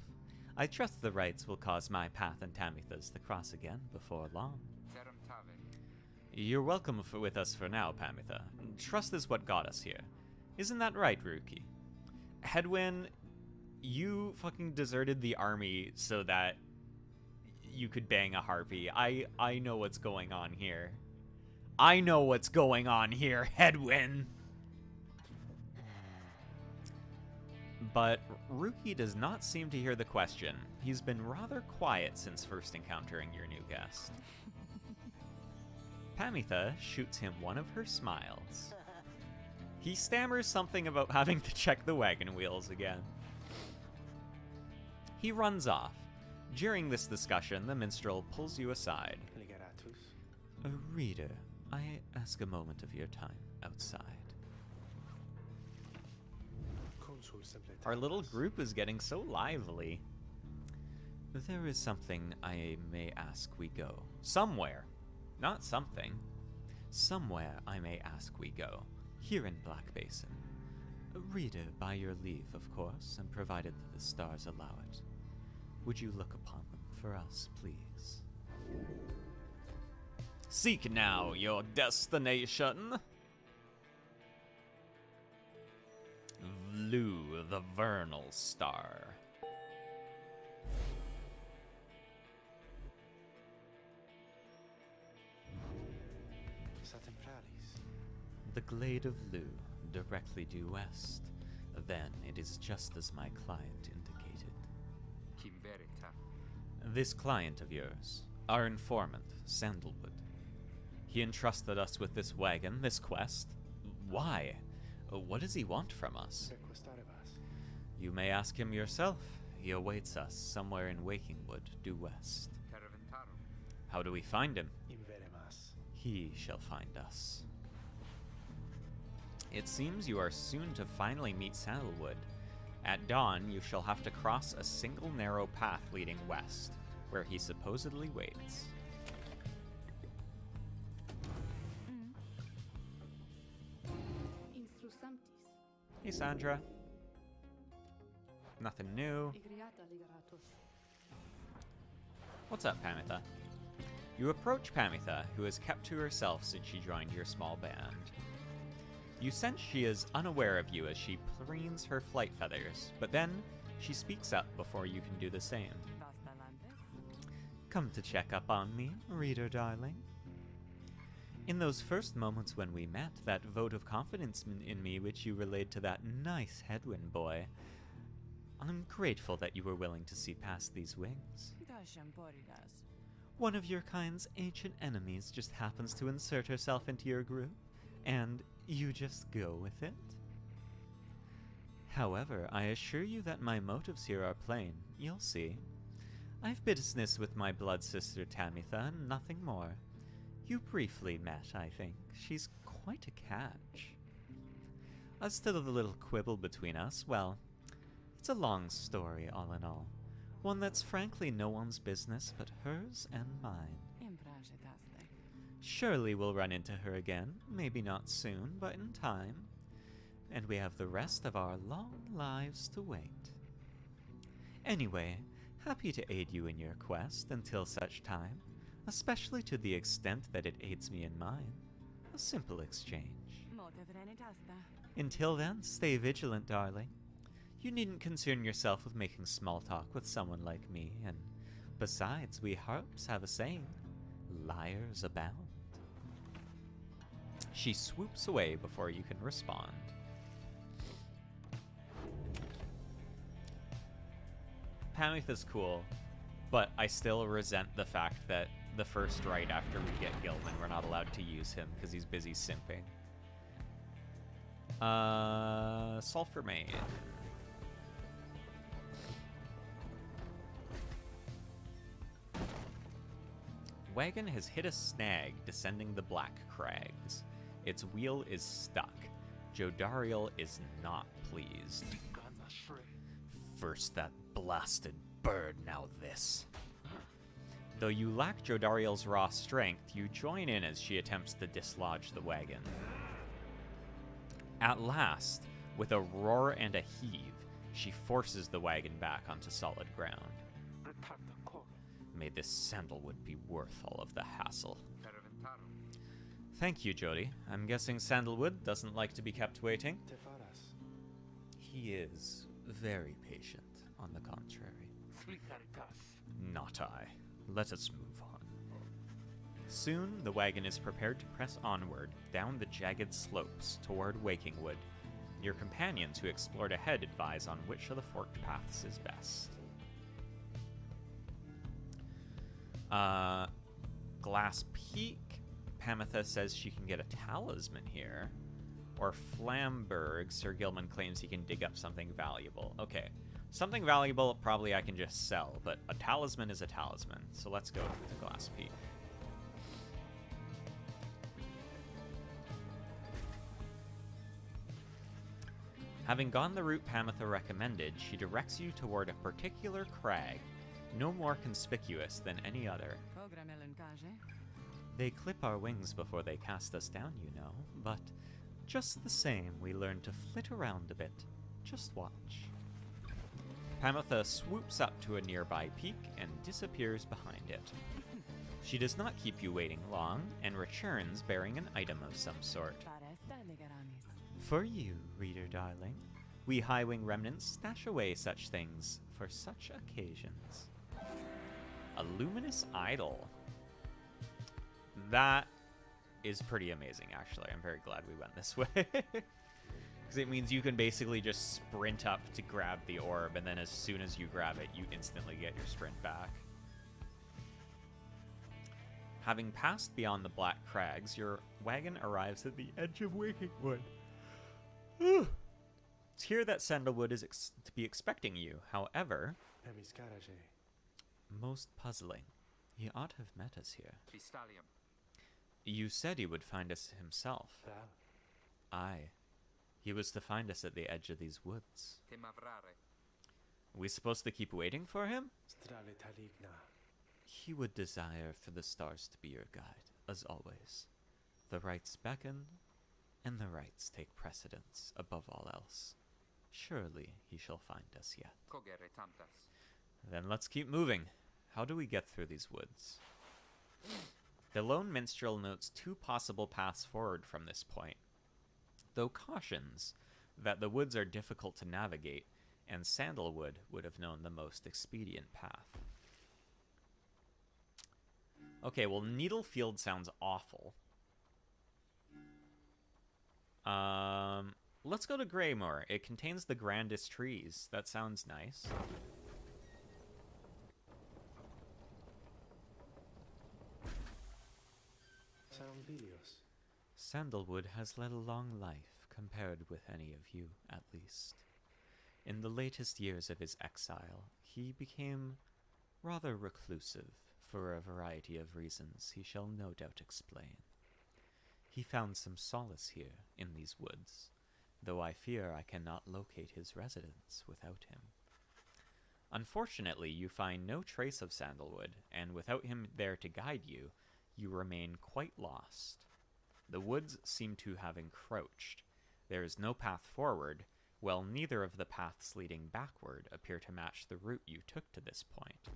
[SPEAKER 1] I trust the rites will cause my path and Tamitha's to cross again before long. You're welcome with us for now, Pamitha. Trust is what got us here. Isn't that right, Ruki? Hedwyn, you fucking deserted the army so that you could bang a harpy. I know what's going on here. I know what's going on here, Hedwyn! But Ruki does not seem to hear the question. He's been rather quiet since first encountering your new guest. Pamitha shoots him one of her smiles. He stammers something about having to check the wagon wheels again. He runs off. During this discussion, the minstrel pulls you aside. Reader, I ask a moment of your time outside. Our little group is getting so lively. There is something I may ask we go. Somewhere. Not something. Somewhere I may ask we go. Here in Black Basin. Reader, by your leave, of course, and provided that the stars allow it. Would you look upon them for us, please? Seek now your destination. Vlu, the vernal star. The glade of Lu, directly due west. Then it is just as my client indicated. This client of yours, our informant, Sandalwood. He entrusted us with this wagon, this quest. Why? What does he want from us? You may ask him yourself. He awaits us somewhere in Wakingwood, due west. How do we find him? He shall find us. It seems you are soon to finally meet Sandalwood. At dawn, you shall have to cross a single narrow path leading west, where he supposedly waits. Hey, Sandra. Nothing new. What's up, Pamitha? You approach Pamitha, who has kept to herself since she joined your small band. You sense she is unaware of you as she preens her flight feathers, but then she speaks up before you can do the same. Come to check up on me, reader darling. In those first moments when we met, that vote of confidence in me which you relayed to that nice Hedwyn boy, I'm grateful that you were willing to see past these wings. One of your kind's ancient enemies just happens to insert herself into your group, and you just go with it? However, I assure you that my motives here are plain. You'll see. I've business with my blood sister Tamitha and nothing more. You briefly met, I think. She's quite a catch. As to the little quibble between us, well, it's a long story all in all. One that's frankly no one's business but hers and mine. Surely we'll run into her again, maybe not soon, but in time. And we have the rest of our long lives to wait. Anyway, happy to aid you in your quest until such time, especially to the extent that it aids me in mine. A simple exchange. Until then, stay vigilant, darling. You needn't concern yourself with making small talk with someone like me, and besides, we harps have a saying, liars abound. She swoops away before you can respond. Pamitha's cool, but I still resent the fact that the first right after we get Gilman, we're not allowed to use him because he's busy simping. Sulfur Main. Wagon has hit a snag descending the Black Crags. Its wheel is stuck. Jodariel is not pleased. First that blasted bird, now this. Though you lack Jodariel's raw strength, you join in as she attempts to dislodge the wagon. At last, with a roar and a heave, she forces the wagon back onto solid ground. May this sandalwood be worth all of the hassle. Thank you, Jody. I'm guessing Sandalwood doesn't like to be kept waiting. He is very patient, on the contrary. Not I. Let us move on. Soon, the wagon is prepared to press onward down the jagged slopes toward Wakingwood. Your companions who explored ahead advise on which of the forked paths is best. Glass Peak. Pamitha says she can get a talisman here. Or Flamberg. Sir Gilman claims he can dig up something valuable. Okay. Something valuable probably I can just sell, but a talisman is a talisman. So let's go to Glass Peak. Having gone the route Pamitha recommended, she directs you toward a particular crag, no more conspicuous than any other. They clip our wings before they cast us down, you know, but just the same, we learn to flit around a bit. Just watch. Pamitha swoops up to a nearby peak and disappears behind it. She does not keep you waiting long and returns bearing an item of some sort. For you, reader darling, we Highwing remnants stash away such things for such occasions. A luminous idol. That is pretty amazing, actually. I'm very glad we went this way. Because it means you can basically just sprint up to grab the orb, and then as soon as you grab it, you instantly get your sprint back. Having passed beyond the Black Crags, your wagon arrives at the edge of Wakingwood. It's here that Sandalwood is to be expecting you. However, most puzzling. He ought to have met us here. You said he would find us himself. Aye. He was to find us at the edge of these woods. We supposed to keep waiting for him? He would desire for the stars to be your guide, as always. The rights beckon, and the rights take precedence above all else. Surely he shall find us yet. Then let's keep moving. How do we get through these woods? The lone minstrel notes two possible paths forward from this point, though cautions that the woods are difficult to navigate, and Sandalwood would have known the most expedient path. Okay, well, Needlefield sounds awful. Let's go to Greymoor. It contains the grandest trees. That sounds nice. Sandalwood has led a long life, compared with any of you, at least. In the latest years of his exile, he became rather reclusive for a variety of reasons he shall no doubt explain. He found some solace here in these woods, though I fear I cannot locate his residence without him. Unfortunately, you find no trace of Sandalwood, and without him there to guide you, you remain quite lost. The woods seem to have encroached. There is no path forward, while neither of the paths leading backward appear to match the route you took to this point.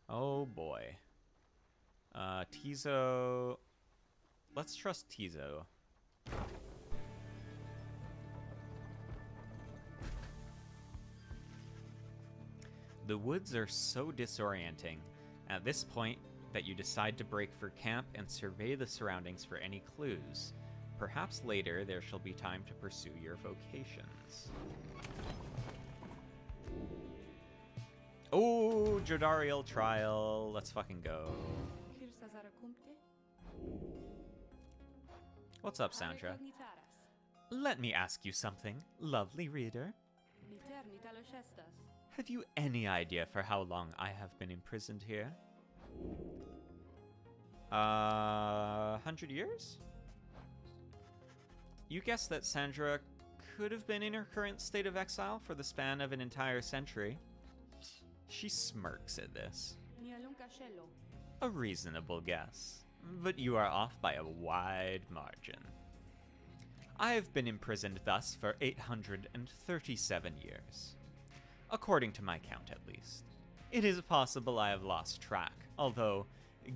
[SPEAKER 1] Oh boy. Tizo... Let's trust Tizo. The woods are so disorienting at this point that you decide to break for camp and survey the surroundings for any clues. Perhaps later there shall be time to pursue your vocations. Oh, Jodariel trial. Let's fucking go. What's up, Sandra? Let me ask you something, lovely reader. Have you any idea for how long I have been imprisoned here? 100 years? You guessed that Sandra could have been in her current state of exile for the span of an entire century. She smirks at this. A reasonable guess, but you are off by a wide margin. I have been imprisoned thus for 837 years. According to my count, at least. It is possible I have lost track, although,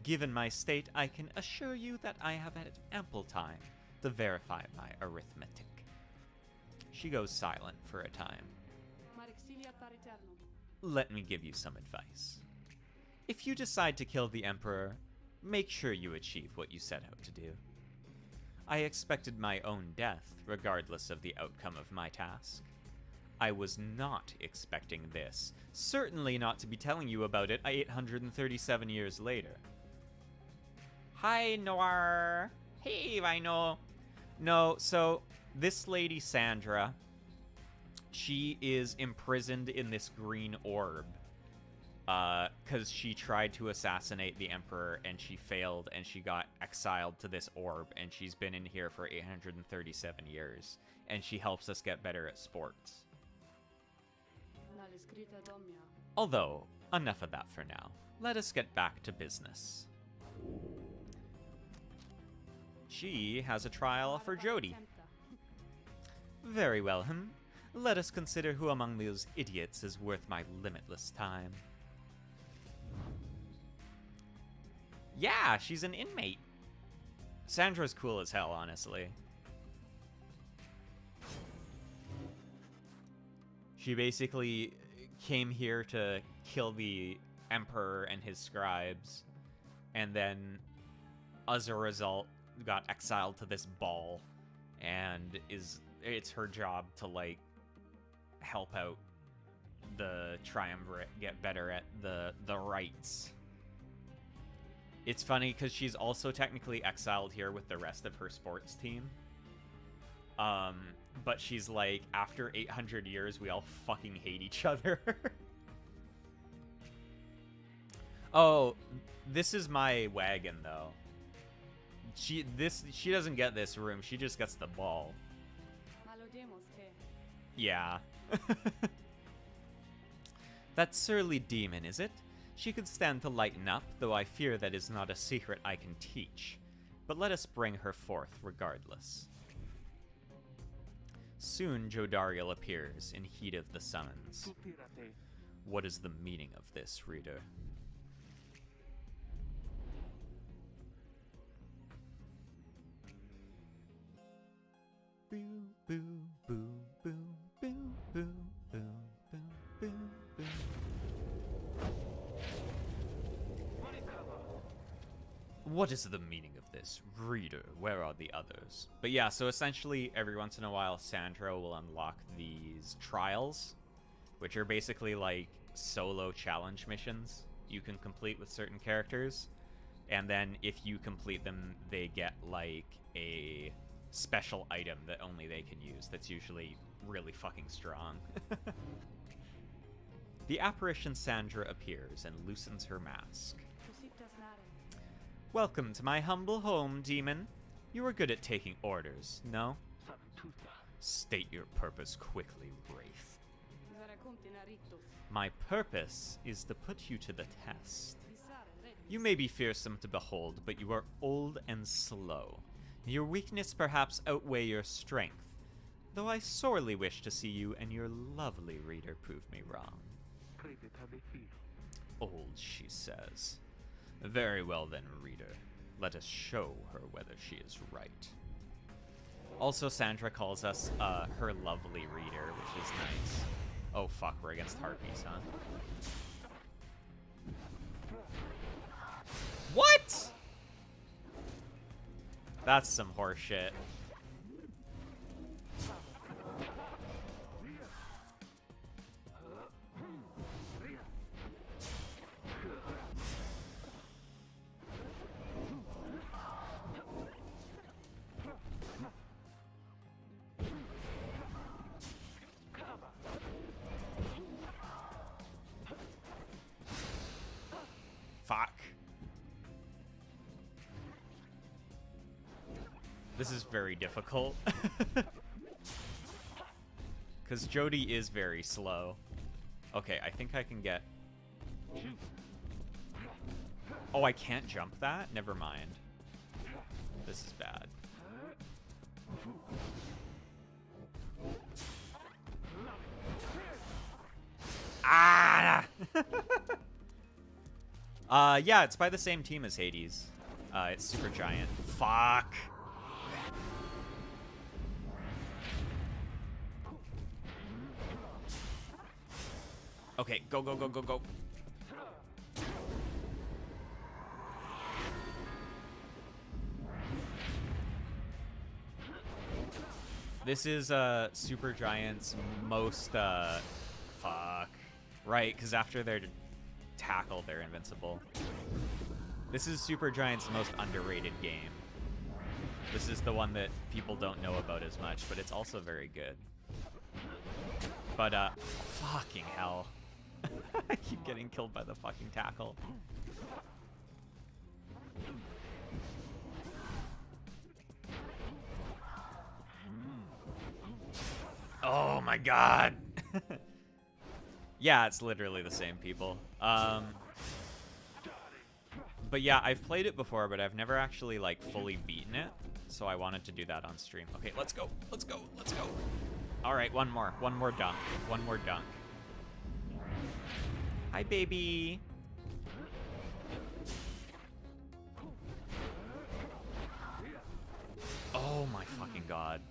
[SPEAKER 1] given my state, I can assure you that I have had ample time to verify my arithmetic. She goes silent for a time. Let me give you some advice. If you decide to kill the Emperor, make sure you achieve what you set out to do. I expected my own death, regardless of the outcome of my task. I was not expecting this. Certainly not to be telling you about it 837 years later. Hi, Noir. Hey, Vino. No, so this lady Sandra, she is imprisoned in this green orb. Because she tried to assassinate the Emperor and she failed and she got exiled to this orb and she's been in here for 837 years. And she helps us get better at sports. Although, enough of that for now. Let us get back to business. She has a trial for Jody. Very well, Let us consider who among those idiots is worth my limitless time. Yeah, she's an inmate. Sandra's cool as hell, honestly. She basically came here to kill the Emperor and his scribes, and then, as a result, got exiled to this ball, and it's her job to, like, help out the triumvirate get better at the rites. It's funny because she's also technically exiled here with the rest of her sports team. But she's like, after 800 years, we all fucking hate each other. Oh, this is my wagon, though. She doesn't get this room. She just gets the ball. Yeah. That surly demon, is it? She could stand to lighten up, though I fear that is not a secret I can teach. But let us bring her forth regardless. Soon Jodariel appears in heat of the summons. What is the meaning of this, reader? Boo, boo, boo, boo, boo, boo, boo, boo, boo, boo. What is the meaning of this? Reader, where are the others? But yeah, so essentially every once in a while Sandra will unlock these trials, which are basically like solo challenge missions you can complete with certain characters. And then if you complete them, they get like a special item that only they can use that's usually really fucking strong. The apparition Sandra appears and loosens her mask. Welcome to my humble home, demon. You are good at taking orders, no? State your purpose quickly, Wraith. My purpose is to put you to the test. You may be fearsome to behold, but you are old and slow. Your weakness perhaps outweigh your strength, though I sorely wish to see you and your lovely reader prove me wrong. Old, she says. Very well then, reader. Let us show her whether she is right. Also, Sandra calls us her lovely reader, which is nice. Oh fuck, we're against harpies, huh? What? That's some horse shit. Fuck. This is very difficult. Because Jody is very slow. Okay, I think I can get... Oh, I can't jump that? Never mind. This is bad. Ah! Yeah, it's by the same team as Hades. It's Super Giant. Fuck. Okay, go, go, go, go, go. This is Super Giant's most fuck. Right, because after their tackle, they're invincible. This is Super Giant's most underrated game. This is the one that people don't know about as much, but it's also very good. But fucking hell. I keep getting killed by the fucking tackle. Oh my god. Yeah, it's literally the same people. But yeah, I've played it before, but I've never actually like fully beaten it. So I wanted to do that on stream. Okay, let's go. Let's go. Let's go. All right, one more dunk. One more dunk. Hi, baby. Oh my fucking god.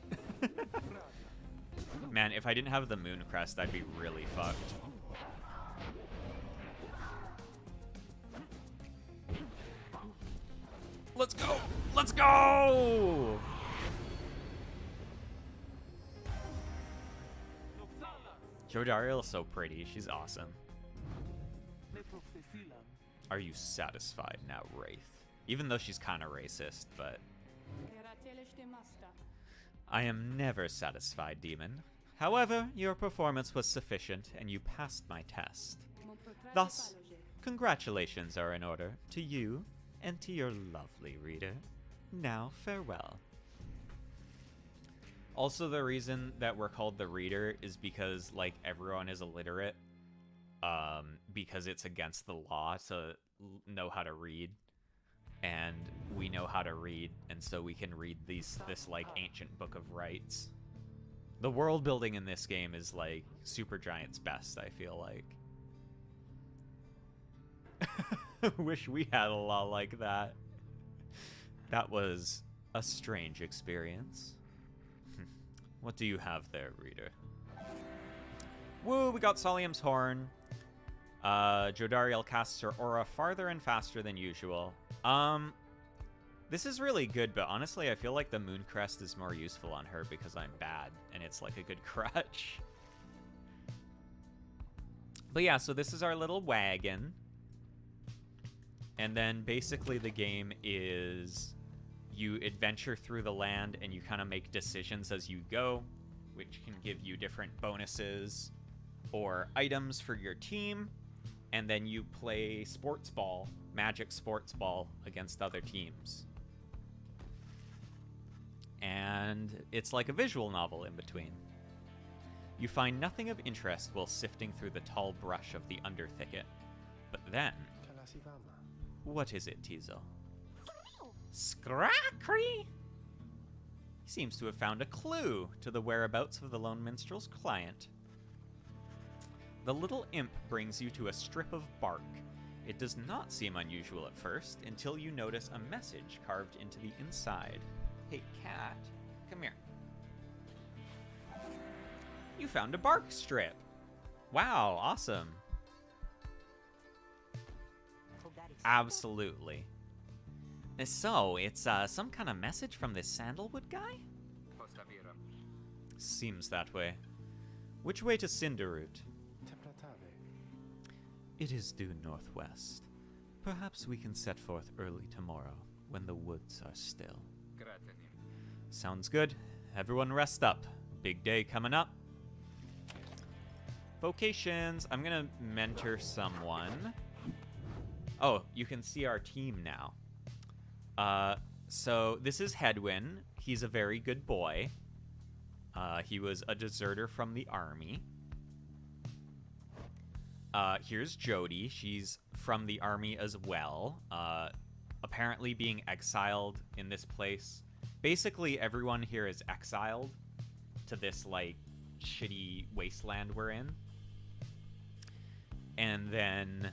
[SPEAKER 1] Man, if I didn't have the moon crest, I'd be really fucked. Let's go! Let's go! Jodariel is so pretty. She's awesome. Are you satisfied now, Wraith? Even though she's kind of racist, but... I am never satisfied, demon. However, your performance was sufficient, and you passed my test. Thus, congratulations are in order to you and to your lovely reader. Now, farewell. Also, the reason that we're called the reader is because, like, everyone is illiterate. Because it's against the law to know how to read. And we know how to read, and so we can read this, like, ancient book of rites. The world building in this game is, like, Super Giant's best, I feel like. Wish we had a law like that. That was a strange experience. What do you have there, reader? Woo, we got Solium's Horn. Jodariel casts her aura farther and faster than usual. This is really good, but honestly, I feel like the Moon Crest is more useful on her because I'm bad, and it's like a good crutch. But yeah, so this is our little wagon. And then basically the game is you adventure through the land and you kind of make decisions as you go, which can give you different bonuses or items for your team. And then you play sports ball, magic sports ball, against other teams. And it's like a visual novel in between. You find nothing of interest while sifting through the tall brush of the underthicket. But then... What is it, Tizo?
[SPEAKER 2] Scrackry!
[SPEAKER 1] He seems to have found a clue to the whereabouts of the Lone Minstrel's client. The little imp brings you to a strip of bark. It does not seem unusual at first until you notice a message carved into the inside. Hey, cat, come here. You found a bark strip. Wow, awesome. Absolutely. So, it's some kind of message from this sandalwood guy? Seems that way. Which way to Cinderroot? It is due northwest. Perhaps we can set forth early tomorrow, when the woods are still. Sounds good. Everyone rest up. Big day coming up. Vocations. I'm gonna mentor someone. Oh, you can see our team now. So this is Hedwin. He's a very good boy. He was a deserter from the army. Here's Jody. She's from the army as well. Apparently being exiled in this place. Basically, everyone here is exiled to this, like, shitty wasteland we're in. And then,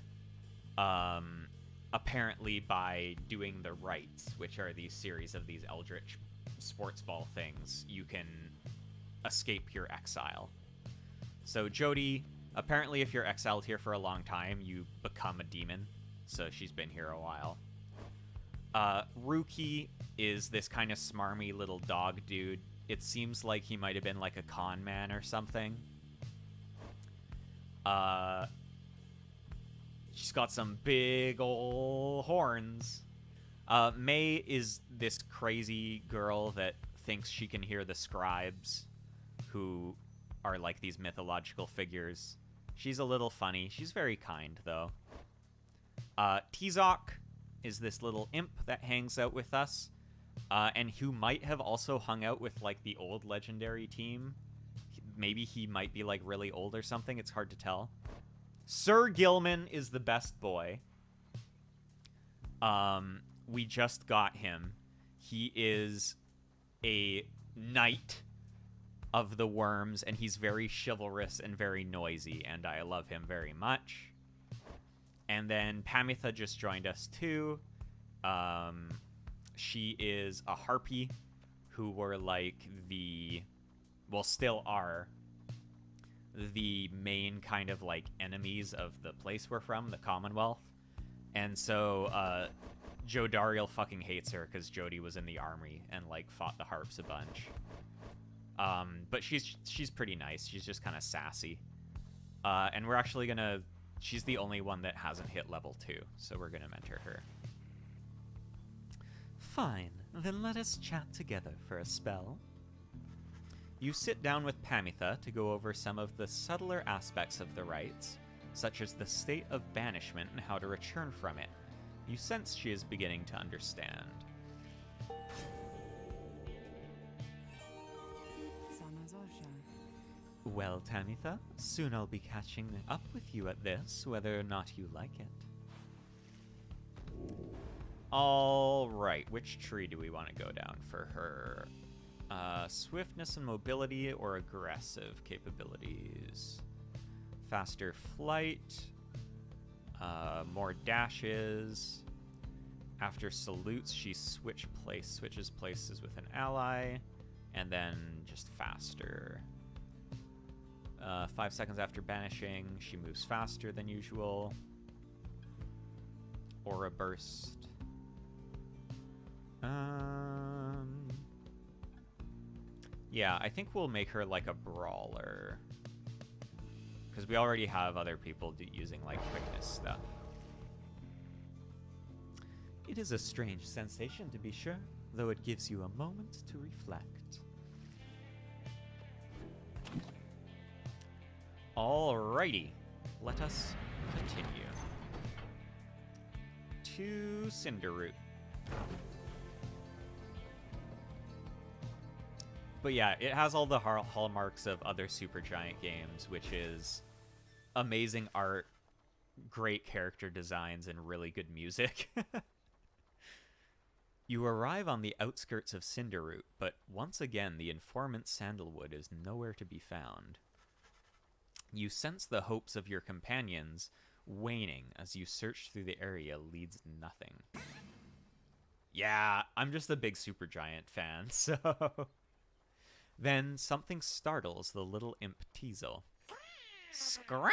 [SPEAKER 1] apparently by doing the rites, which are these series of these eldritch sports ball things, you can escape your exile. So Jody, apparently if you're exiled here for a long time, you become a demon. So she's been here a while. Ruki is this kind of smarmy little dog dude. It seems like he might have been like a con man or something. She's got some big ol' horns. May is this crazy girl that thinks she can hear the scribes, who are like these mythological figures. She's a little funny. She's very kind, though. Tizok is this little imp that hangs out with us, and who might have also hung out with, like, the old legendary team. Maybe he might be, like, really old or something. It's hard to tell. Sir Gilman is the best boy. We just got him. He is a knight of the worms, and he's very chivalrous and very noisy, and I love him very much. And then Pamitha just joined us too. She is a harpy who were like still are the main kind of like enemies of the place we're from, the Commonwealth. And so Joe Dariel fucking hates her because Jody was in the army and like fought the harps a bunch. But she's pretty nice. She's just kind of sassy. And we're actually gonna... She's the only one that hasn't hit level 2, so we're gonna mentor her. Fine, then let us chat together for a spell. You sit down with Pamitha to go over some of the subtler aspects of the rites, such as the state of banishment and how to return from it. You sense she is beginning to understand. Well, Tamitha, soon I'll be catching up with you at this, whether or not you like it. Alright, which tree do we want to go down for her? Swiftness and mobility or aggressive capabilities? Faster flight, more dashes. After salutes, she switches places with an ally, and then just faster. 5 seconds after banishing, she moves faster than usual. Aura burst. Yeah, I think we'll make her like a brawler. Because we already have other people using like quickness stuff. It is a strange sensation, to be sure. though it gives you a moment to reflect. Alrighty, let us continue. To Cinderroot. But yeah, it has all the hallmarks of other Supergiant games, which is amazing art, great character designs, and really good music. You arrive on the outskirts of Cinderroot, but once again the informant Sandalwood is nowhere to be found. You sense the hopes of your companions waning as you search through the area leads nothing. Yeah, I'm just a big Supergiant fan, so... Then something startles the little imp Teasel.
[SPEAKER 2] Scrah!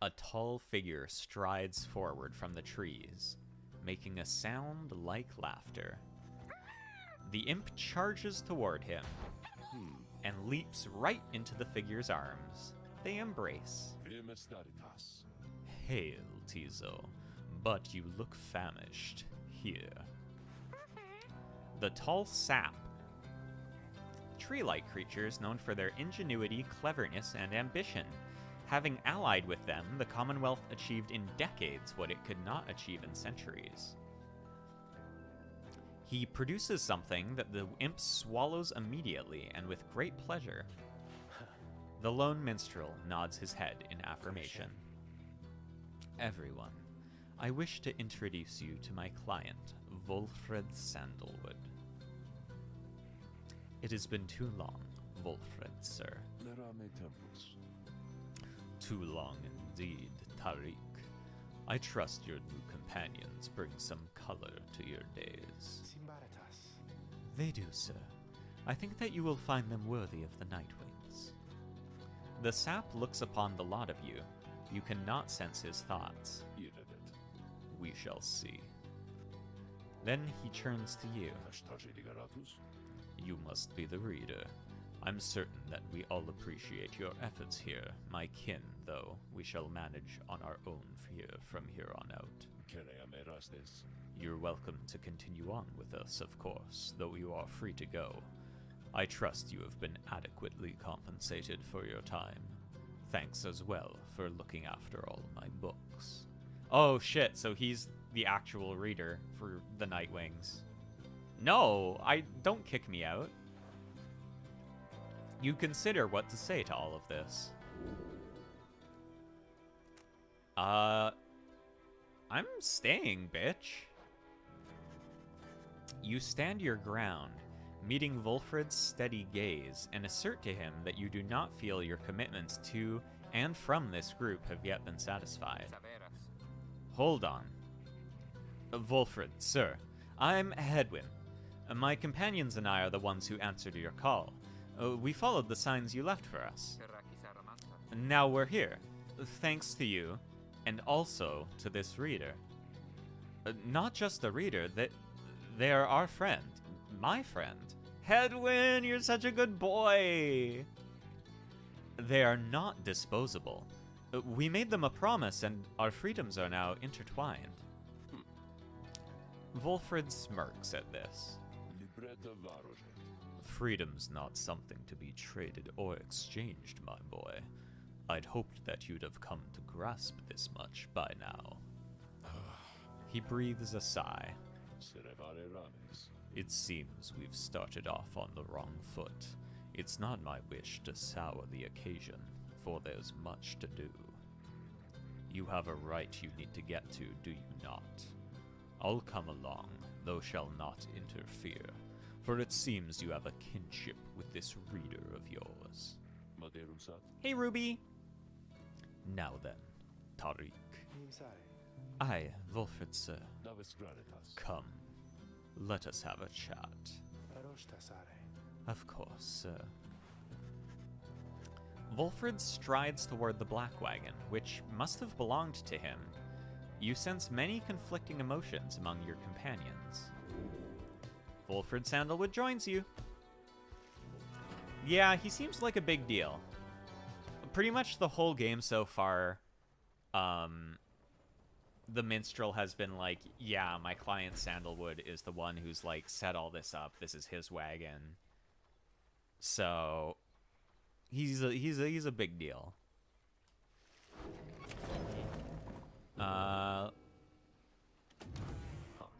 [SPEAKER 1] A tall figure strides forward from the trees, making a sound like laughter. The imp charges toward him and leaps right into the figure's arms. They embrace. Hail, Teasel, but you look famished. Here. The tall sap. Tree-like creatures known for their ingenuity, cleverness, and ambition. Having allied with them, the Commonwealth achieved in decades what it could not achieve in centuries. He produces something that the imp swallows immediately and with great pleasure. The lone minstrel nods his head in affirmation. Everyone, I wish to introduce you to my client, Wolfred Sandalwood. It has been too long, Wolfred, sir. Too long indeed, Tariq. I trust your new companions bring some color to your days. They do, sir. I think that you will find them worthy of the Nightwings. The sap looks upon the lot of you. You cannot sense his thoughts. We shall see. Then he turns to you. You must be the reader. I'm certain that we all appreciate your efforts here. My kin, though, we shall manage on our own from here on out. You're welcome to continue on with us, of course, though you are free to go. I trust you have been adequately compensated for your time. Thanks as well for looking after all my books. Oh shit, so he's the actual reader for the Nightwings. No, don't kick me out. You consider what to say to all of this. I'm staying, bitch. You stand your ground, meeting Wolfred's steady gaze, and assert to him that you do not feel your commitments to and from this group have yet been satisfied. Hold on. Wolfred, sir, I'm Hedwin. My companions and I are the ones who answered your call. We followed the signs you left for us. Now we're here, thanks to you, and also to this reader. Not just a reader, they are our friend, my friend. Hedwin, you're such a good boy! They are not disposable. We made them a promise, and our freedoms are now intertwined. Wolfred smirks at this. Freedom's not something to be traded or exchanged, my boy. I'd hoped that you'd have come to grasp this much by now. He breathes a sigh. It seems we've started off on the wrong foot. It's not my wish to sour the occasion, for there's much to do. You have a right you need to get to, do you not? I'll come along, though shall not interfere, for it seems you have a kinship with this reader of yours. Hey, Ruby! Now then, Tariq. Aye, Wolfred, sir. Come, let us have a chat. Of course, sir. Wolfred strides toward the black wagon, which must have belonged to him. You sense many conflicting emotions among your companions. Wolfred Sandalwood joins you. Yeah, he seems like a big deal. Pretty much the whole game so far, the minstrel has been like, yeah, my client Sandalwood is the one who's like set all this up. This is his wagon. So he's a big deal.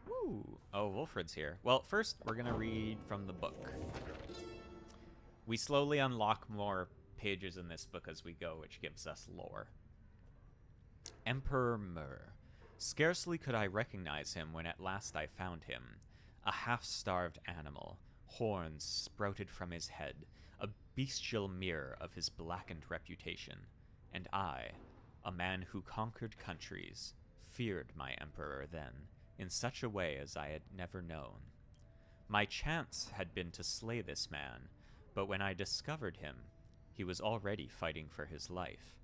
[SPEAKER 1] Ooh. Oh, Wolfred's here. Well, first we're gonna read from the book. We slowly unlock more pages in this book as we go, which gives us lore. Emperor Mur. Scarcely could I recognize him when at last I found him. A half-starved animal, horns sprouted from his head, a bestial mirror of his blackened reputation. And I, a man who conquered countries, feared my emperor then, in such a way as I had never known. My chance had been to slay this man, but when I discovered him, he was already fighting for his life.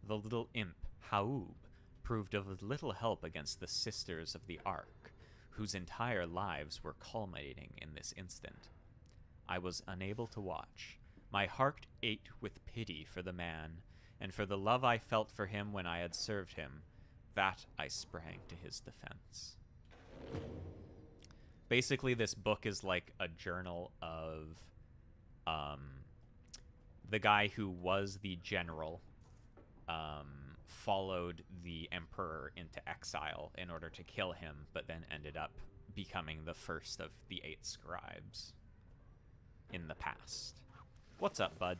[SPEAKER 1] The little imp, Haub, proved of little help against the Sisters of the Ark, whose entire lives were culminating in this instant. I was unable to watch. My heart ached with pity for the man, and for the love I felt for him when I had served him, that I sprang to his defense. Basically, this book is like a journal of the guy who was the general followed the emperor into exile in order to kill him, but then ended up becoming the first of the 8 scribes in the past. What's up, bud?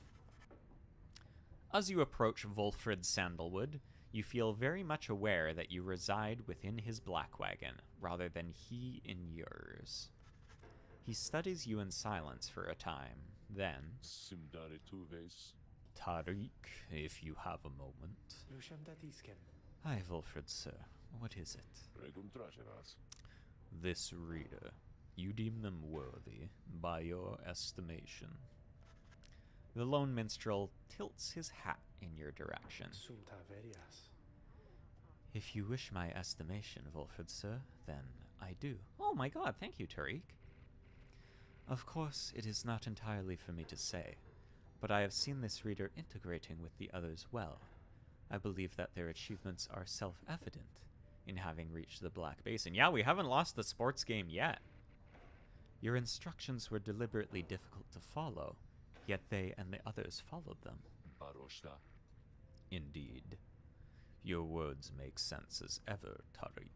[SPEAKER 1] As you approach Wolfred Sandalwood, you feel very much aware that you reside within his black wagon, rather than he in yours. He studies you in silence for a time, then... Tariq, if you have a moment. Hi, Wolfred, sir. What is it? This reader. You deem them worthy, by your estimation. The lone minstrel tilts his hat in your direction. If you wish my estimation, Wolfred, sir, then I do. Oh my god, thank you, Tariq. Of course, it is not entirely for me to say, but I have seen this reader integrating with the others well. I believe that their achievements are self-evident in having reached the Black Basin. Yeah, we haven't lost the sports game yet. Your instructions were deliberately difficult to follow, yet they and the others followed them. Indeed. Your words make sense as ever, Tariq.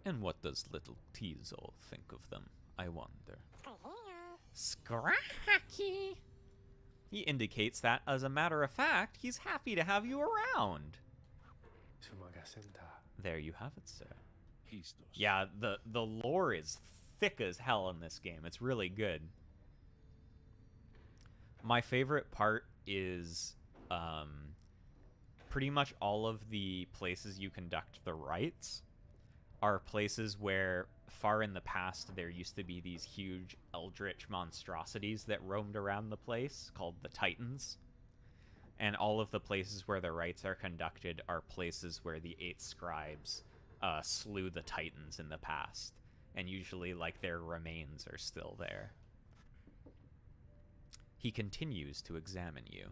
[SPEAKER 1] And what does little Teasel think of them, I wonder?
[SPEAKER 2] Scracky!
[SPEAKER 1] He indicates that, as a matter of fact, he's happy to have you around. There you have it, sir. Yeah, the lore is thick as hell in this game. It's really good. My favorite part is pretty much all of the places you conduct the rites are places where far in the past there used to be these huge eldritch monstrosities that roamed around the place called the Titans. And all of the places where the rites are conducted are places where the 8 scribes slew the Titans in the past. And usually, like, their remains are still there. He continues to examine you.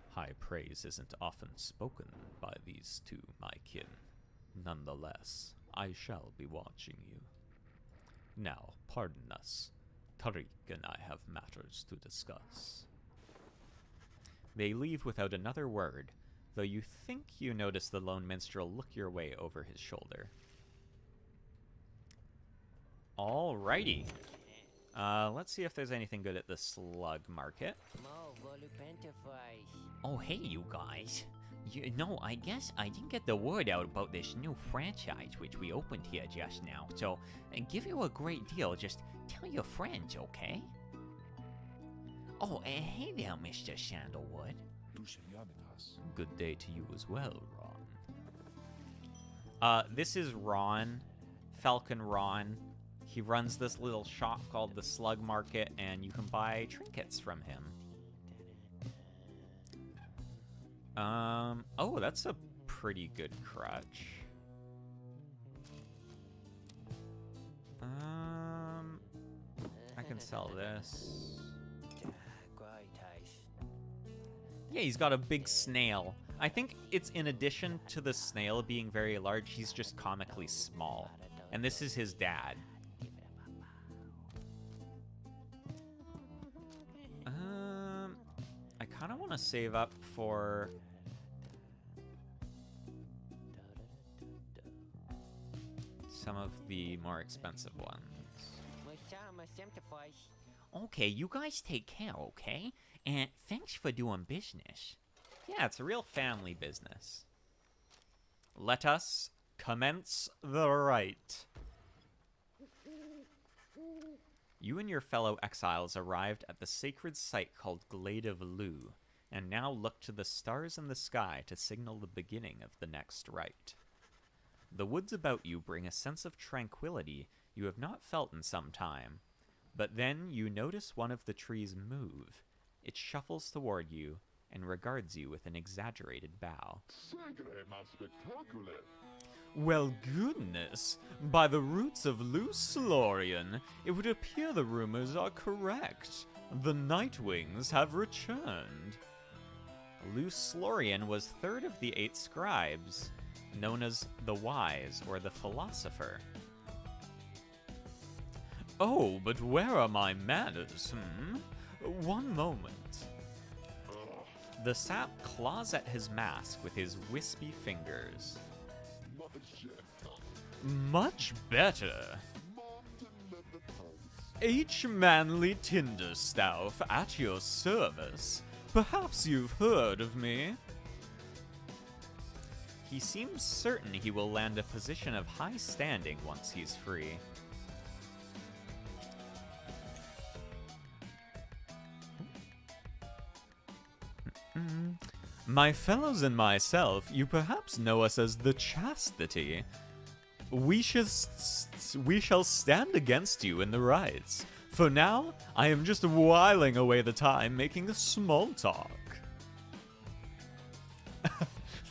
[SPEAKER 1] High praise isn't often spoken by these two, my kin. Nonetheless, I shall be watching you. Now, pardon us. Tariq and I have matters to discuss. They leave without another word, though you think you notice the lone minstrel look your way over his shoulder. Alrighty. Let's see if there's anything good at the slug market.
[SPEAKER 3] Oh, hey, you guys. You know, I guess I didn't get the word out about this new franchise which we opened here just now, so give you a great deal. Just tell your friends, okay? Oh, and hey there, Mr. Sandalwood.
[SPEAKER 1] Good day to you as well, Ron. This is Ron, Falcon Ron. He runs this little shop called the Slug Market, and you can buy trinkets from him. Oh, that's a pretty good crutch. I can sell this. Yeah, he's got a big snail. I think it's in addition to the snail being very large, he's just comically small. And this is his dad. I kind of want to save up for... some of the more expensive ones.
[SPEAKER 3] Okay, you guys take care, okay? And thanks for doing business.
[SPEAKER 1] Yeah, it's a real family business. Let us commence the rite. You and your fellow exiles arrived at the sacred site called Glade of Lu, and now look to the stars in the sky to signal the beginning of the next rite. The woods about you bring a sense of tranquility you have not felt in some time, but then you notice one of the trees move. It shuffles toward you and regards you with an exaggerated bow. Well, goodness, by the roots of Luslorian, it would appear the rumors are correct. The Nightwings have returned. Luslorian was third of the 8 scribes, known as the Wise or the Philosopher. Oh, but where are my manners, One moment. The sap claws at his mask with his wispy fingers. Much better. H. Manly Tinderstaff at your service. Perhaps you've heard of me. He seems certain he will land a position of high standing once he's free. My fellows and myself, you perhaps know us as the Chastity. We shall stand against you in the rites. For now, I am just whiling away the time making small talk.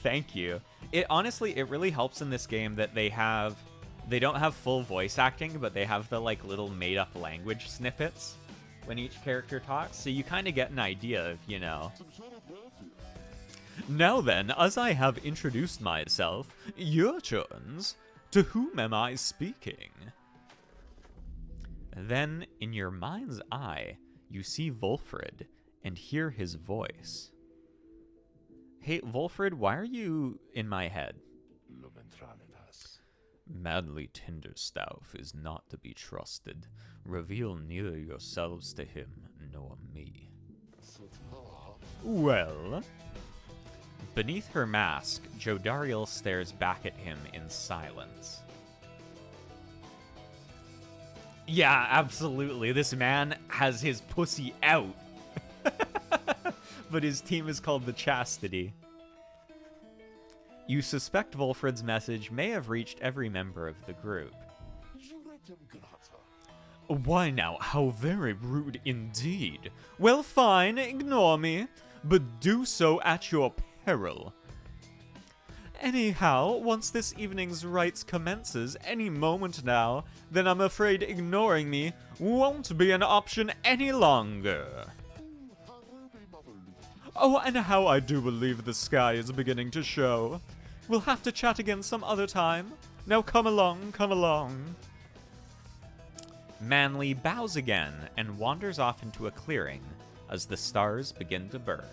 [SPEAKER 1] Thank you. It honestly, it really helps in this game that they don't have full voice acting, but they have the like little made up language snippets when each character talks, so you kind of get an idea of, you know. Now then, as I have introduced myself, your turns. To whom am I speaking? Then, in your mind's eye, you see Volfred and hear his voice. Hey, Volfred, why are you in my head? Madly Tinderstaff is not to be trusted. Reveal neither yourselves to him nor me. Well... Beneath her mask, Jodariel stares back at him in silence. Yeah, absolutely. This man has his pussy out. But his team is called the Chastity. You suspect Volfred's message may have reached every member of the group. Why now, how very rude indeed. Well, fine, ignore me, but do so at your peril. Anyhow, once this evening's rites commences any moment now, then I'm afraid ignoring me won't be an option any longer. Oh, and how I do believe the sky is beginning to show. We'll have to chat again some other time. Now come along, come along. Manly bows again and wanders off into a clearing as the stars begin to burn.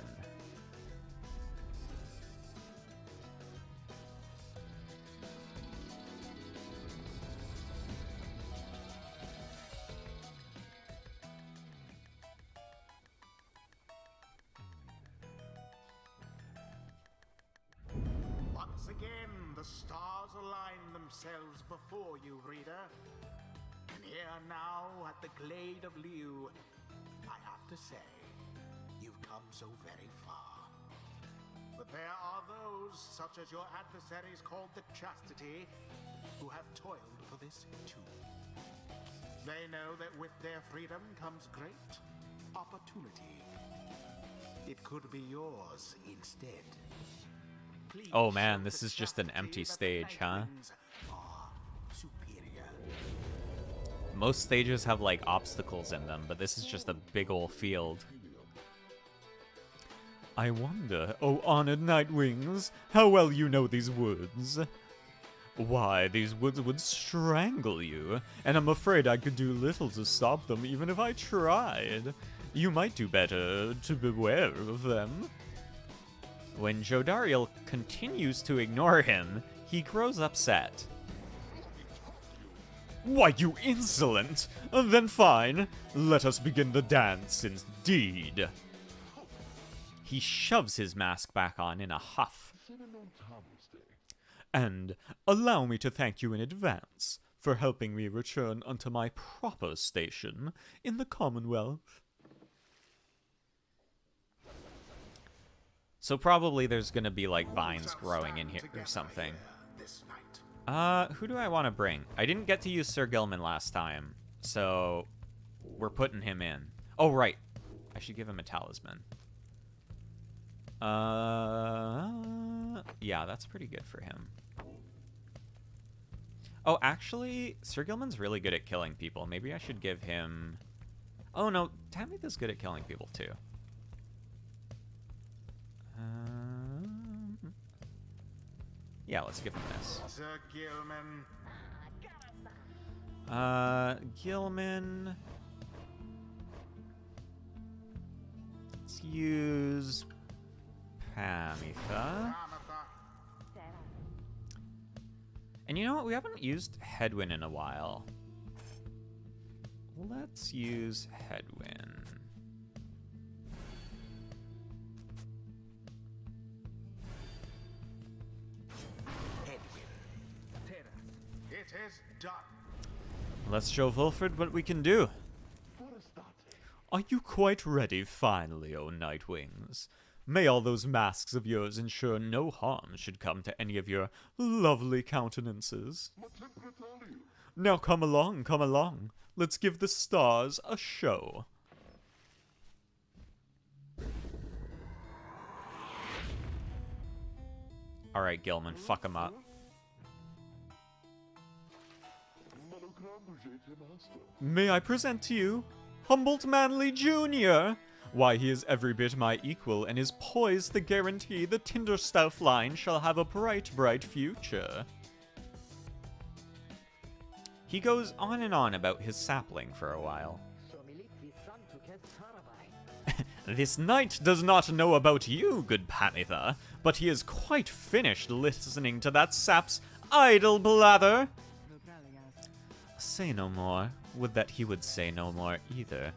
[SPEAKER 4] Once again, the stars align themselves before you, reader. And here now at the Glade of Liu, I have to say, you've come so very far. But there are those, such as your adversaries called the Chastity, who have toiled for this too. They know that with their freedom comes great opportunity. It could be yours instead. Please
[SPEAKER 1] Oh man,
[SPEAKER 4] show
[SPEAKER 1] this
[SPEAKER 4] the
[SPEAKER 1] is just an
[SPEAKER 4] Chastity
[SPEAKER 1] empty
[SPEAKER 4] that the
[SPEAKER 1] stage, huh?
[SPEAKER 4] Nightwings are superior.
[SPEAKER 1] Most stages have like obstacles in them, but this is just a big ol' field. I wonder, O honored Nightwings, how well you know these woods. Why, these woods would strangle you, and I'm afraid I could do little to stop them even if I tried. You might do better to beware of them. When Jodariel continues to ignore him, he grows upset. Why, you insolent! Then fine, let us begin the dance indeed. He shoves his mask back on in a huff. And allow me to thank you in advance for helping me return unto my proper station in the Commonwealth. So probably there's gonna be like vines growing in here or something. Who do I want to bring? I didn't get to use Sir Gilman last time, so we're putting him in. Oh, right. I should give him a talisman. Yeah, that's pretty good for him. Oh, actually, Sir Gilman's really good at killing people. Maybe I should give him... Oh, no, Tamitha's good at killing people, too. Yeah, let's give him this.
[SPEAKER 4] Sir Gilman.
[SPEAKER 1] Gilman. Let's use Pamitha. And you know what? We haven't used Headwind in a while. Let's use Headwind.
[SPEAKER 4] It is done.
[SPEAKER 1] Let's show Wilfred what we can do. Are you quite ready finally, O Nightwings? May all those masks of yours ensure no harm should come to any of your lovely countenances. Now come along, come along. Let's give the stars a show. Alright, Gilman, fuck him up. May I present to you Humboldt Manley Jr.? Why, he is every bit my equal and is poised to guarantee the Tinderstaff line shall have a bright, bright future. He goes on and on about his sapling for a while. This knight does not know about you, good Pamitha, but he is quite finished listening to that sap's idle blather. Say no more. Would that he would say no more either.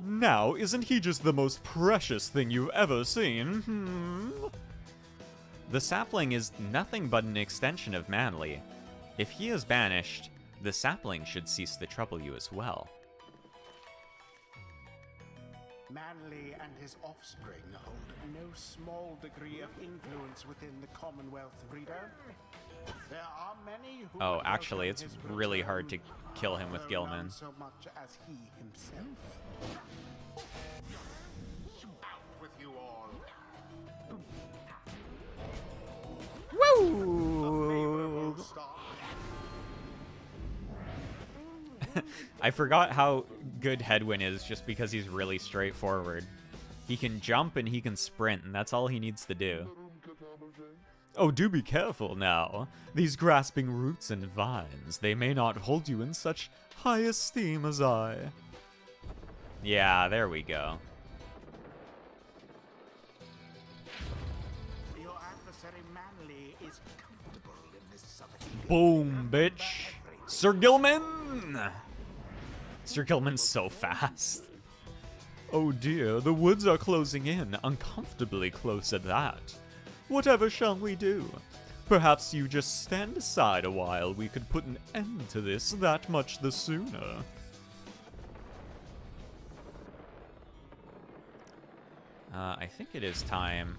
[SPEAKER 1] Now, isn't he just the most precious thing you've ever seen? The sapling is nothing but an extension of Manly. If he is banished, the sapling should cease to trouble you as well.
[SPEAKER 4] Manly and his offspring hold no small degree of influence within the Commonwealth, reader. There are many who
[SPEAKER 1] Oh, actually, it's really hard to kill him with Gilman.
[SPEAKER 4] So much as he himself. Out with you all.
[SPEAKER 1] Woo! I forgot how good Headwind is just because he's really straightforward. He can jump and he can sprint, and that's all he needs to do. Oh, do be careful now. These grasping roots and vines, they may not hold you in such high esteem as I. Yeah, there we go.
[SPEAKER 4] Your adversary Manly is comfortable in this suffocate.
[SPEAKER 1] Boom, bitch. Sir Gilman! Sir Gilman's so fast. Oh dear, the woods are closing in, uncomfortably close at that. Whatever shall we do? Perhaps you just stand aside a while. We could put an end to this that much the sooner. I think it is time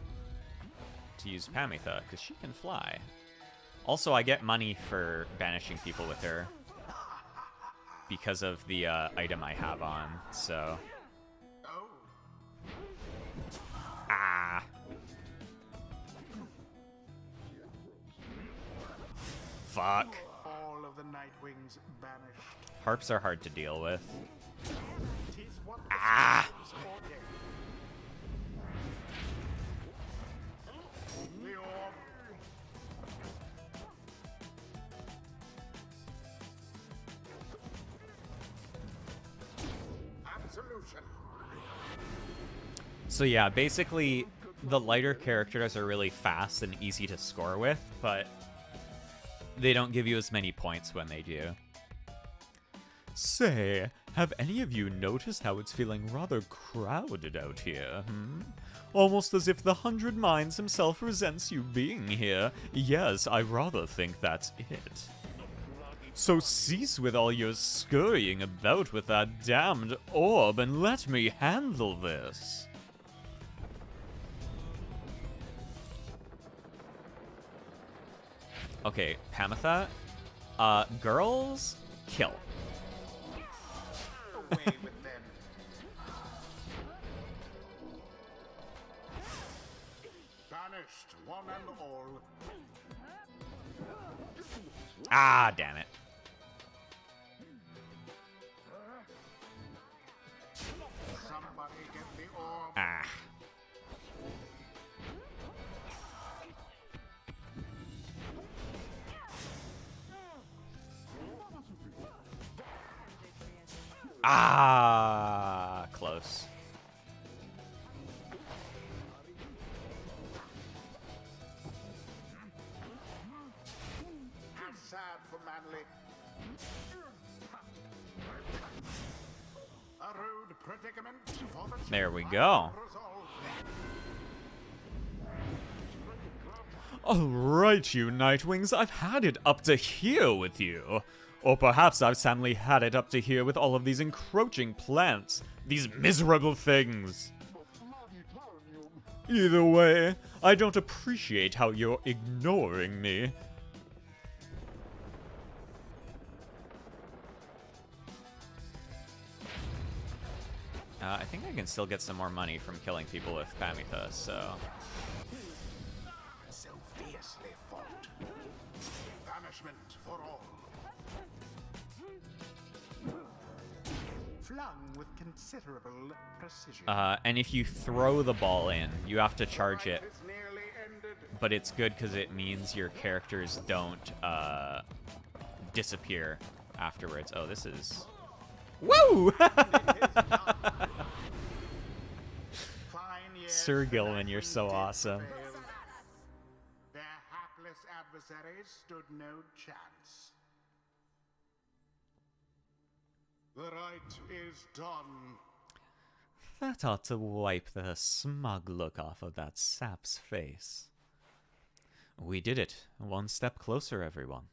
[SPEAKER 1] to use Pamitha, because she can fly. Also, I get money for banishing people with her because of the item I have on, so... Ah! Fuck.
[SPEAKER 4] All of the Nightwings banished.
[SPEAKER 1] Harps are hard to deal with.
[SPEAKER 4] Tis what
[SPEAKER 1] Ah!
[SPEAKER 4] retribution.
[SPEAKER 1] So yeah, basically, the lighter characters are really fast and easy to score with, but they don't give you as many points when they do. Say, have any of you noticed how it's feeling rather crowded out here, Almost as if the 100 Minds himself resents you being here. Yes, I rather think that's it. So cease with all your scurrying about with that damned orb and let me handle this. Okay, Pamatha. Girls, kill.
[SPEAKER 4] Away with them. Banished, one and all.
[SPEAKER 1] Ah, damn it.
[SPEAKER 4] Somebody get the orb.
[SPEAKER 1] Ah. Ah, close.
[SPEAKER 4] Sad for Manly. A rude predicament for the
[SPEAKER 1] There we go. Alright, you Nightwings, I've had it up to here with you. Or perhaps I've sadly had it up to here with all of these encroaching plants. These miserable things. Either way, I don't appreciate how you're ignoring me. I think I can still get some more money from killing people with Pamitha, so...
[SPEAKER 4] So fiercely fought. Banishment for all. Flung with considerable precision.
[SPEAKER 1] And if you throw the ball in, you have to charge it.
[SPEAKER 4] Is nearly ended.
[SPEAKER 1] But it's good because it means your characters don't disappear afterwards. Oh, this is... Woo! Sir Gilman, you're so awesome.
[SPEAKER 4] Their hapless adversaries stood no chance. The right is done.
[SPEAKER 1] That ought to wipe the smug look off of that sap's face. We did it. One step closer, everyone.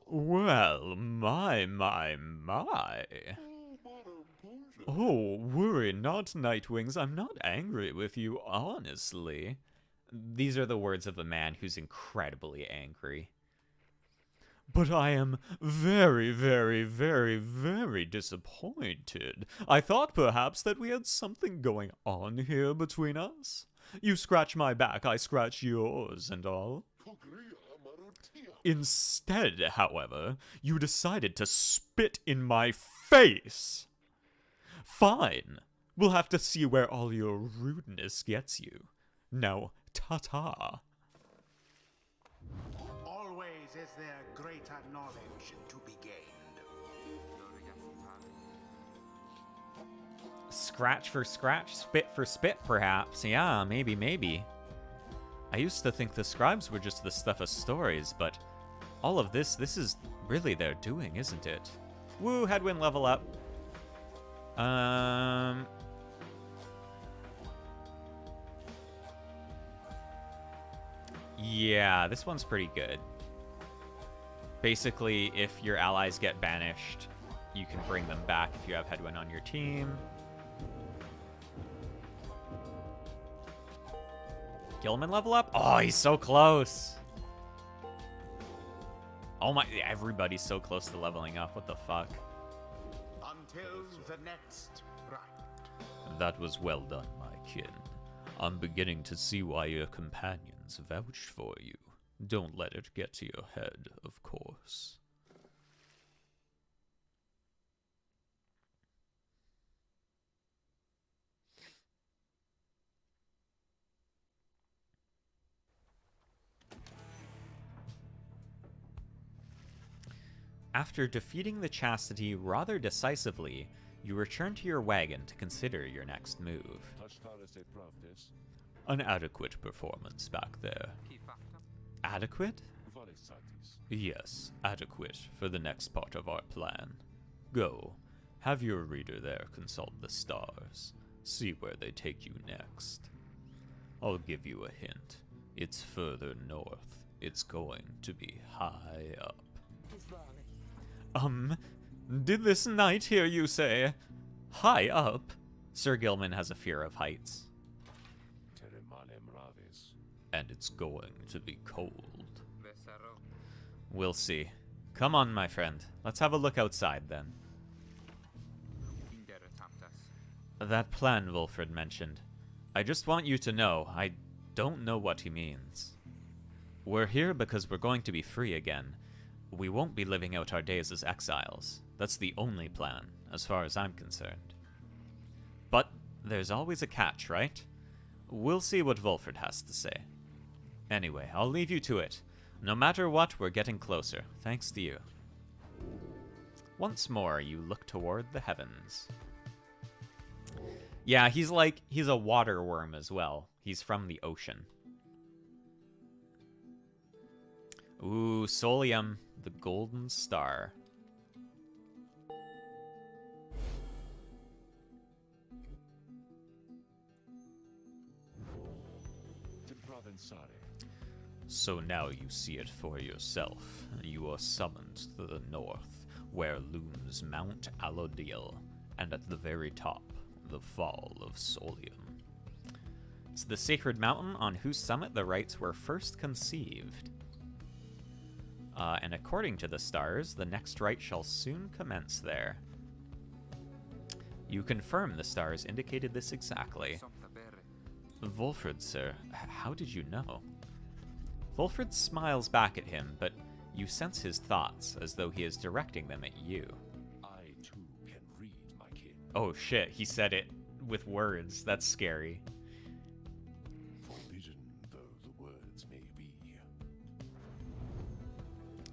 [SPEAKER 1] Well, my. Oh, worry not, Nightwings. I'm not angry with you, honestly. These are the words of a man who's incredibly angry. But I am very, very, very, very disappointed. I thought perhaps that we had something going on here between us. You scratch my back, I scratch yours and all. Instead, however, you decided to spit in my face. Fine. We'll have to see where all your rudeness gets you. Now, ta-ta.
[SPEAKER 4] Always is there greater knowledge to be gained.
[SPEAKER 1] Scratch for scratch, spit for spit, perhaps. Yeah, maybe. I used to think the scribes were just the stuff of stories, but all of this is really their doing, isn't it? Woo, headwind level up. Yeah, this one's pretty good. Basically, if your allies get banished, you can bring them back if you have headwind on your team. Gilman level up? Oh, he's so close. Oh my, everybody's so close to leveling up. What the fuck?
[SPEAKER 4] Until the next right.
[SPEAKER 1] That was well done, my kin. I'm beginning to see why your companions vouched for you. Don't let it get to your head, of course. After defeating the Chastity rather decisively, You return to your wagon to consider your next move. An adequate performance back there. Adequate? Yes, adequate for the next part of our plan. Go. Have your reader there consult the stars. See where they take you next. I'll give you a hint. It's further north. It's going to be high up. Did this knight hear you say, high up? Sir Gilman has a fear of heights. And it's going to be cold. We'll see. Come on, my friend. Let's have a look outside, then. That plan Wolfred mentioned. I just want you to know, I don't know what he means. We're here because we're going to be free again. We won't be living out our days as exiles. That's the only plan, as far as I'm concerned. But there's always a catch, right? We'll see what Wolfred has to say. Anyway, I'll leave you to it. No matter what, we're getting closer, thanks to you. Once more, you look toward the heavens. Yeah, he's a water worm as well. He's from the ocean. Ooh, Solium, the golden star. So now you see it for yourself. You are summoned to the north, where looms Mount Alodiel, and at the very top, the fall of Solium. It's the sacred mountain on whose summit the rites were first conceived. And according to the stars, the next rite shall soon commence there. You confirm the stars indicated this exactly. Wolfred, sir, how did you know? Wolfred smiles back at him, but you sense his thoughts as though he is directing them at you.
[SPEAKER 5] I too can read, my kin.
[SPEAKER 1] Oh shit, he said it with words. That's scary.
[SPEAKER 5] Forbidden though the words may be.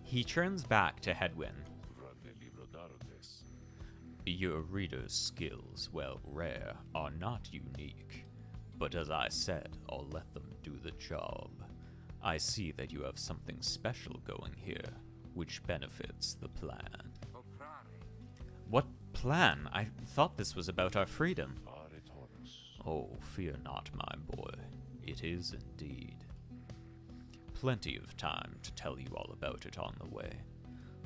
[SPEAKER 1] He turns back to Hedwyn. Your reader's skills, while rare, are not unique. But as I said, I'll let them do the job. I see that you have something special going here, which benefits the plan. What plan? I thought this was about our freedom. Oh, fear not, my boy. It is indeed. Plenty of time to tell you all about it on the way.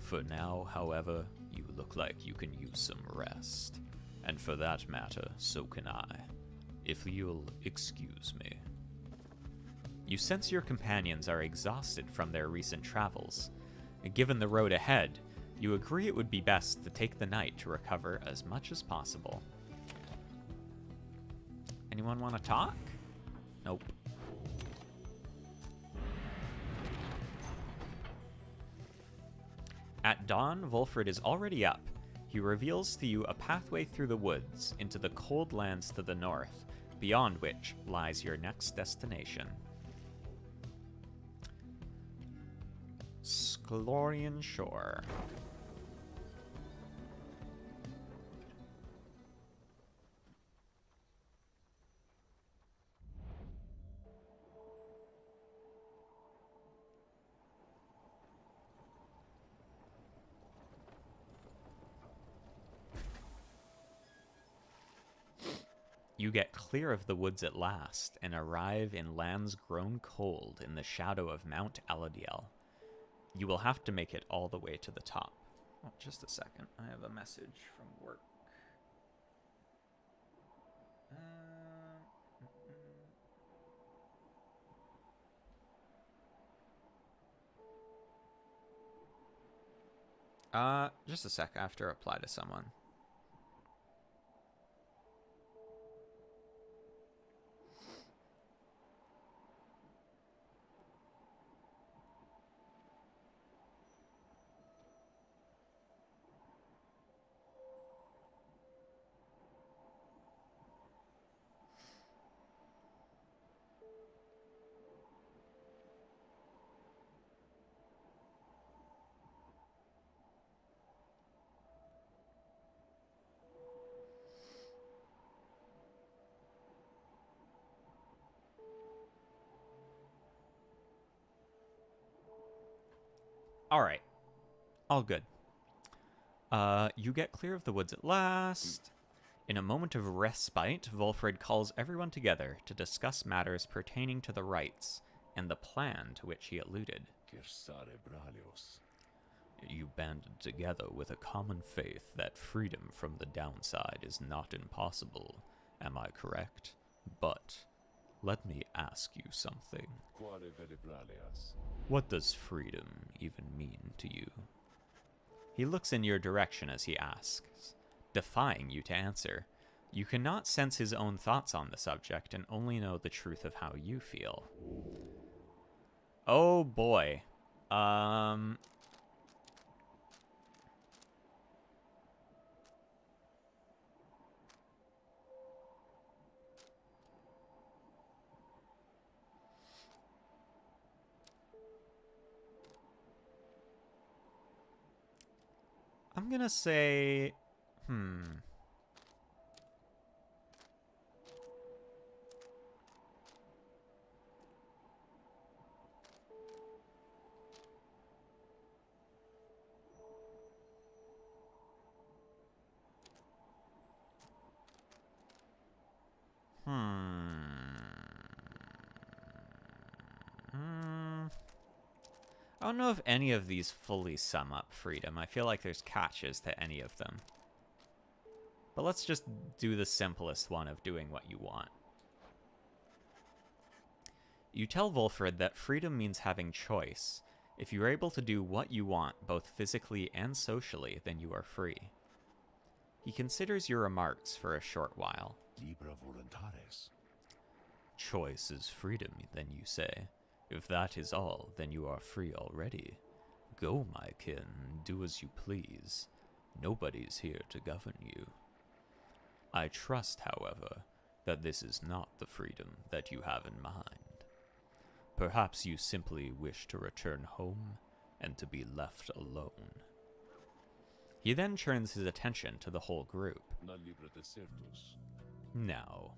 [SPEAKER 1] For now, however, you look like you can use some rest. And for that matter, so can I. If you'll excuse me. You sense your companions are exhausted from their recent travels. And given the road ahead, you agree it would be best to take the night to recover as much as possible. Anyone want to talk? Nope. At dawn, Wolfred is already up. He reveals to you a pathway through the woods into the cold lands to the north, beyond which lies your next destination. Sklorian Shore. You get clear of the woods at last and arrive in lands grown cold in the shadow of Mount Alodiel. You will have to make it all the way to the top. Oh, just a second. I have a message from work. Just a sec. I have to reply to someone. Alright. All good. You get clear of the woods at last. In a moment of respite, Volfred calls everyone together to discuss matters pertaining to the rites and the plan to which he alluded.
[SPEAKER 5] Gersare Bralios.
[SPEAKER 1] You banded together with a common faith that freedom from the downside is not impossible. Am I correct? But let me ask you something.
[SPEAKER 5] Quare vere Bralias.
[SPEAKER 1] What does freedom even mean to you? He looks in your direction as he asks, defying you to answer. You cannot sense his own thoughts on the subject and only know the truth of how you feel. Oh boy. I'm gonna say, I don't know if any of these fully sum up freedom. I feel like there's catches to any of them. But let's just do the simplest one of doing what you want. You tell Volfred that freedom means having choice. If you're able to do what you want, both physically and socially, then you are free. He considers your remarks for a short while.
[SPEAKER 5] Libra voluntares.
[SPEAKER 1] Choice is freedom, then you say. If that is all, then you are free already. Go, my kin, do as you please. Nobody's here to govern you. I trust, however, that this is not the freedom that you have in mind. Perhaps you simply wish to return home and to be left alone. He then turns his attention to the whole group.
[SPEAKER 5] Non libra desertus.
[SPEAKER 1] Now,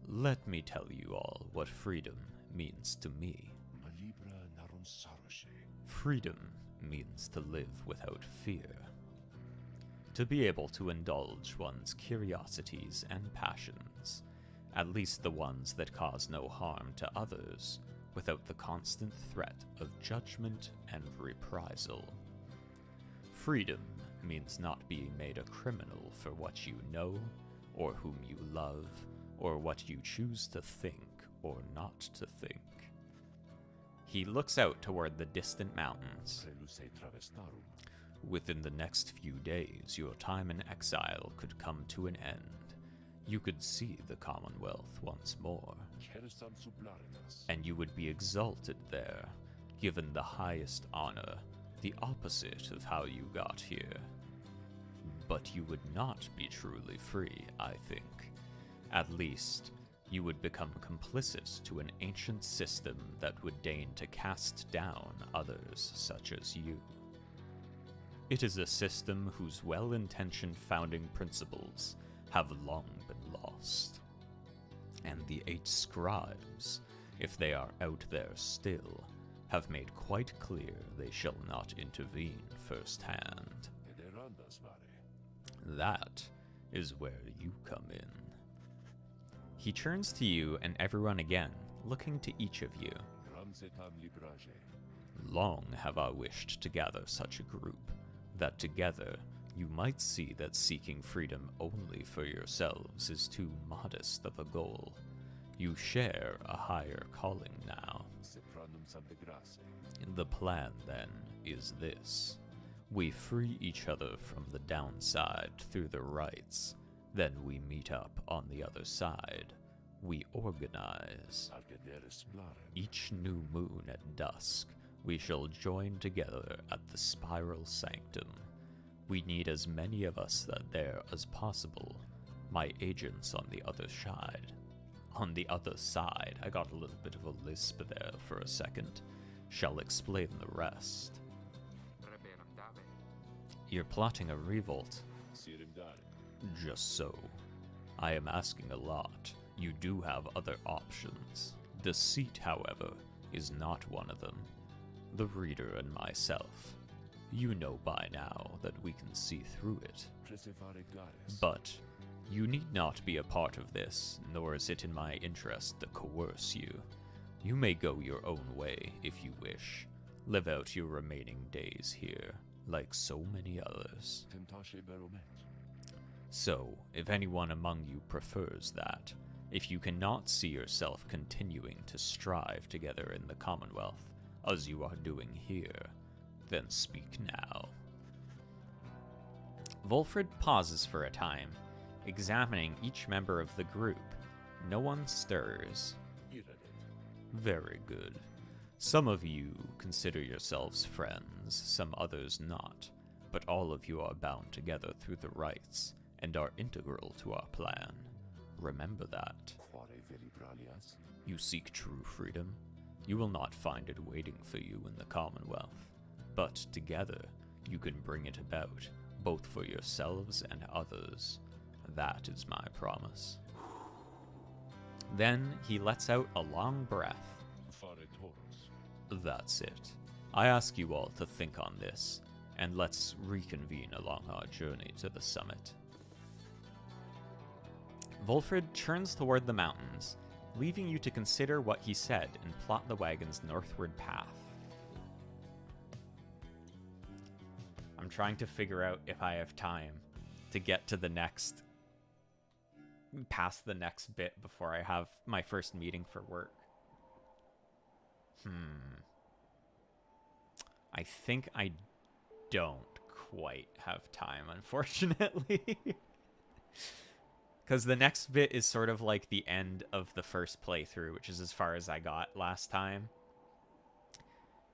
[SPEAKER 1] let me tell you all what freedom means to me.
[SPEAKER 5] Ma libra narum saroshe.
[SPEAKER 1] Freedom means to live without fear. To be able to indulge one's curiosities and passions, at least the ones that cause no harm to others, without the constant threat of judgment and reprisal. Freedom means not being made a criminal for what you know, or whom you love, or what you choose to think or not to think. He looks out toward the distant mountains.
[SPEAKER 5] Preluce travestarum.
[SPEAKER 1] Within the next few days, your time in exile could come to an end. You could see the Commonwealth once more,
[SPEAKER 5] Kersam sublarinas.
[SPEAKER 1] and you would be exalted there, given the highest honor, the opposite of how you got here. But you would not be truly free, I think. At least, you would become complicit to an ancient system that would deign to cast down others such as you. It is a system whose well-intentioned founding principles have long been lost. And the 8 scribes, if they are out there still, have made quite clear they shall not intervene firsthand.
[SPEAKER 5] Ederandas vare.
[SPEAKER 1] That is where you come in. He turns to you and everyone again, looking to each of you.
[SPEAKER 5] Ramsetam librage.
[SPEAKER 1] Long have I wished to gather such a group, that together you might see that seeking freedom only for yourselves is too modest of a goal. You share a higher calling now.
[SPEAKER 5] Sepranum sambegrace.
[SPEAKER 1] The plan, then, is this. We free each other from the downside through the rites. Then we meet up on the other side. We organize.
[SPEAKER 5] Arcedere splaren.
[SPEAKER 1] Each new moon at dusk, we shall join together at the Spiral Sanctum. We need as many of us there as possible. My agents on the other side. On the other side, I got a little bit of a lisp there for a second. Shall explain the rest. You're plotting a revolt.
[SPEAKER 5] Sirim dare.
[SPEAKER 1] Just so. I am asking a lot. You do have other options. Deceit, however, is not one of them. The reader and myself
[SPEAKER 3] You know by now that we can see through it.
[SPEAKER 5] Presevare Gares.
[SPEAKER 3] But you need not be a part of this, nor is it in my interest to coerce you. You may go your own way if you wish. Live out your remaining days here, like so many others.
[SPEAKER 5] Tentashe Baromet.
[SPEAKER 3] So, if anyone among you prefers that, if you cannot see yourself continuing to strive together in the Commonwealth, as you are doing here, then speak now. Volfred pauses for a time, examining each member of the group. No one stirs. Very good. Some of you consider yourselves friends, some others not, but all of you are bound together through the rites and are integral to our plan. Remember that.
[SPEAKER 5] Quare Veribralias.
[SPEAKER 3] You seek true freedom. You will not find it waiting for you in the Commonwealth, but together you can bring it about, both for yourselves and others. That is my promise. Then he lets out a long breath.
[SPEAKER 5] Fare Taurus.
[SPEAKER 3] That's it. I ask you all to think on this, and let's reconvene along our journey to the summit. Volfred turns toward the mountains, leaving you to consider what he said and plot the wagon's northward path. I'm trying to figure out if I have time to get to the next, past the next bit before I have my first meeting for work. I think I don't quite have time, unfortunately. Because the next bit is sort of like the end of the first playthrough, which is as far as I got last time.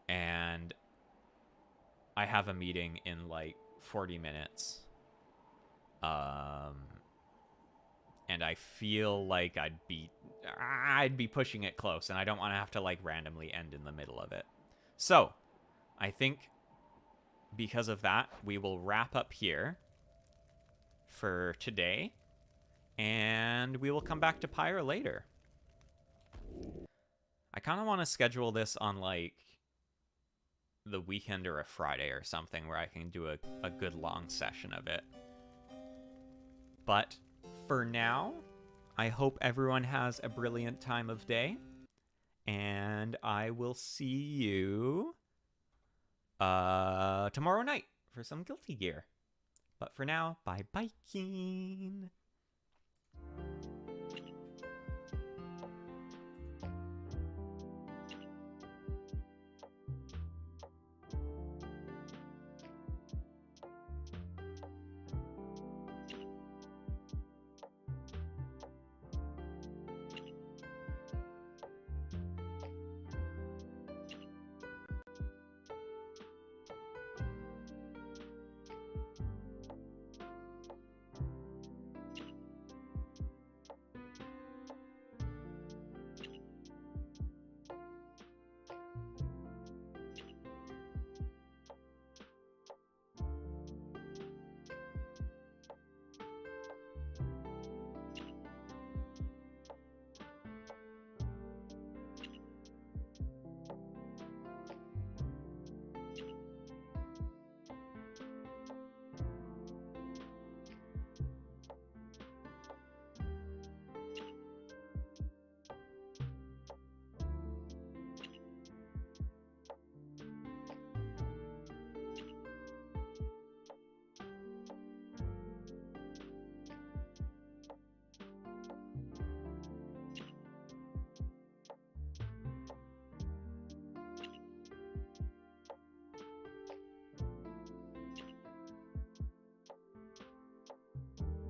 [SPEAKER 3] And I have a meeting in like 40 minutes. And I feel like I'd be pushing it close, and I don't want to have to like randomly end in the middle of it. So, I think because of that, we will wrap up here for today, and we will come back to Pyre later. I kind of want to schedule this on like the weekend or a Friday or something where I can do a good long session of it. But for now, I hope everyone has a brilliant time of day, and I will see you tomorrow night for some Guilty Gear. But for now, bye-bye.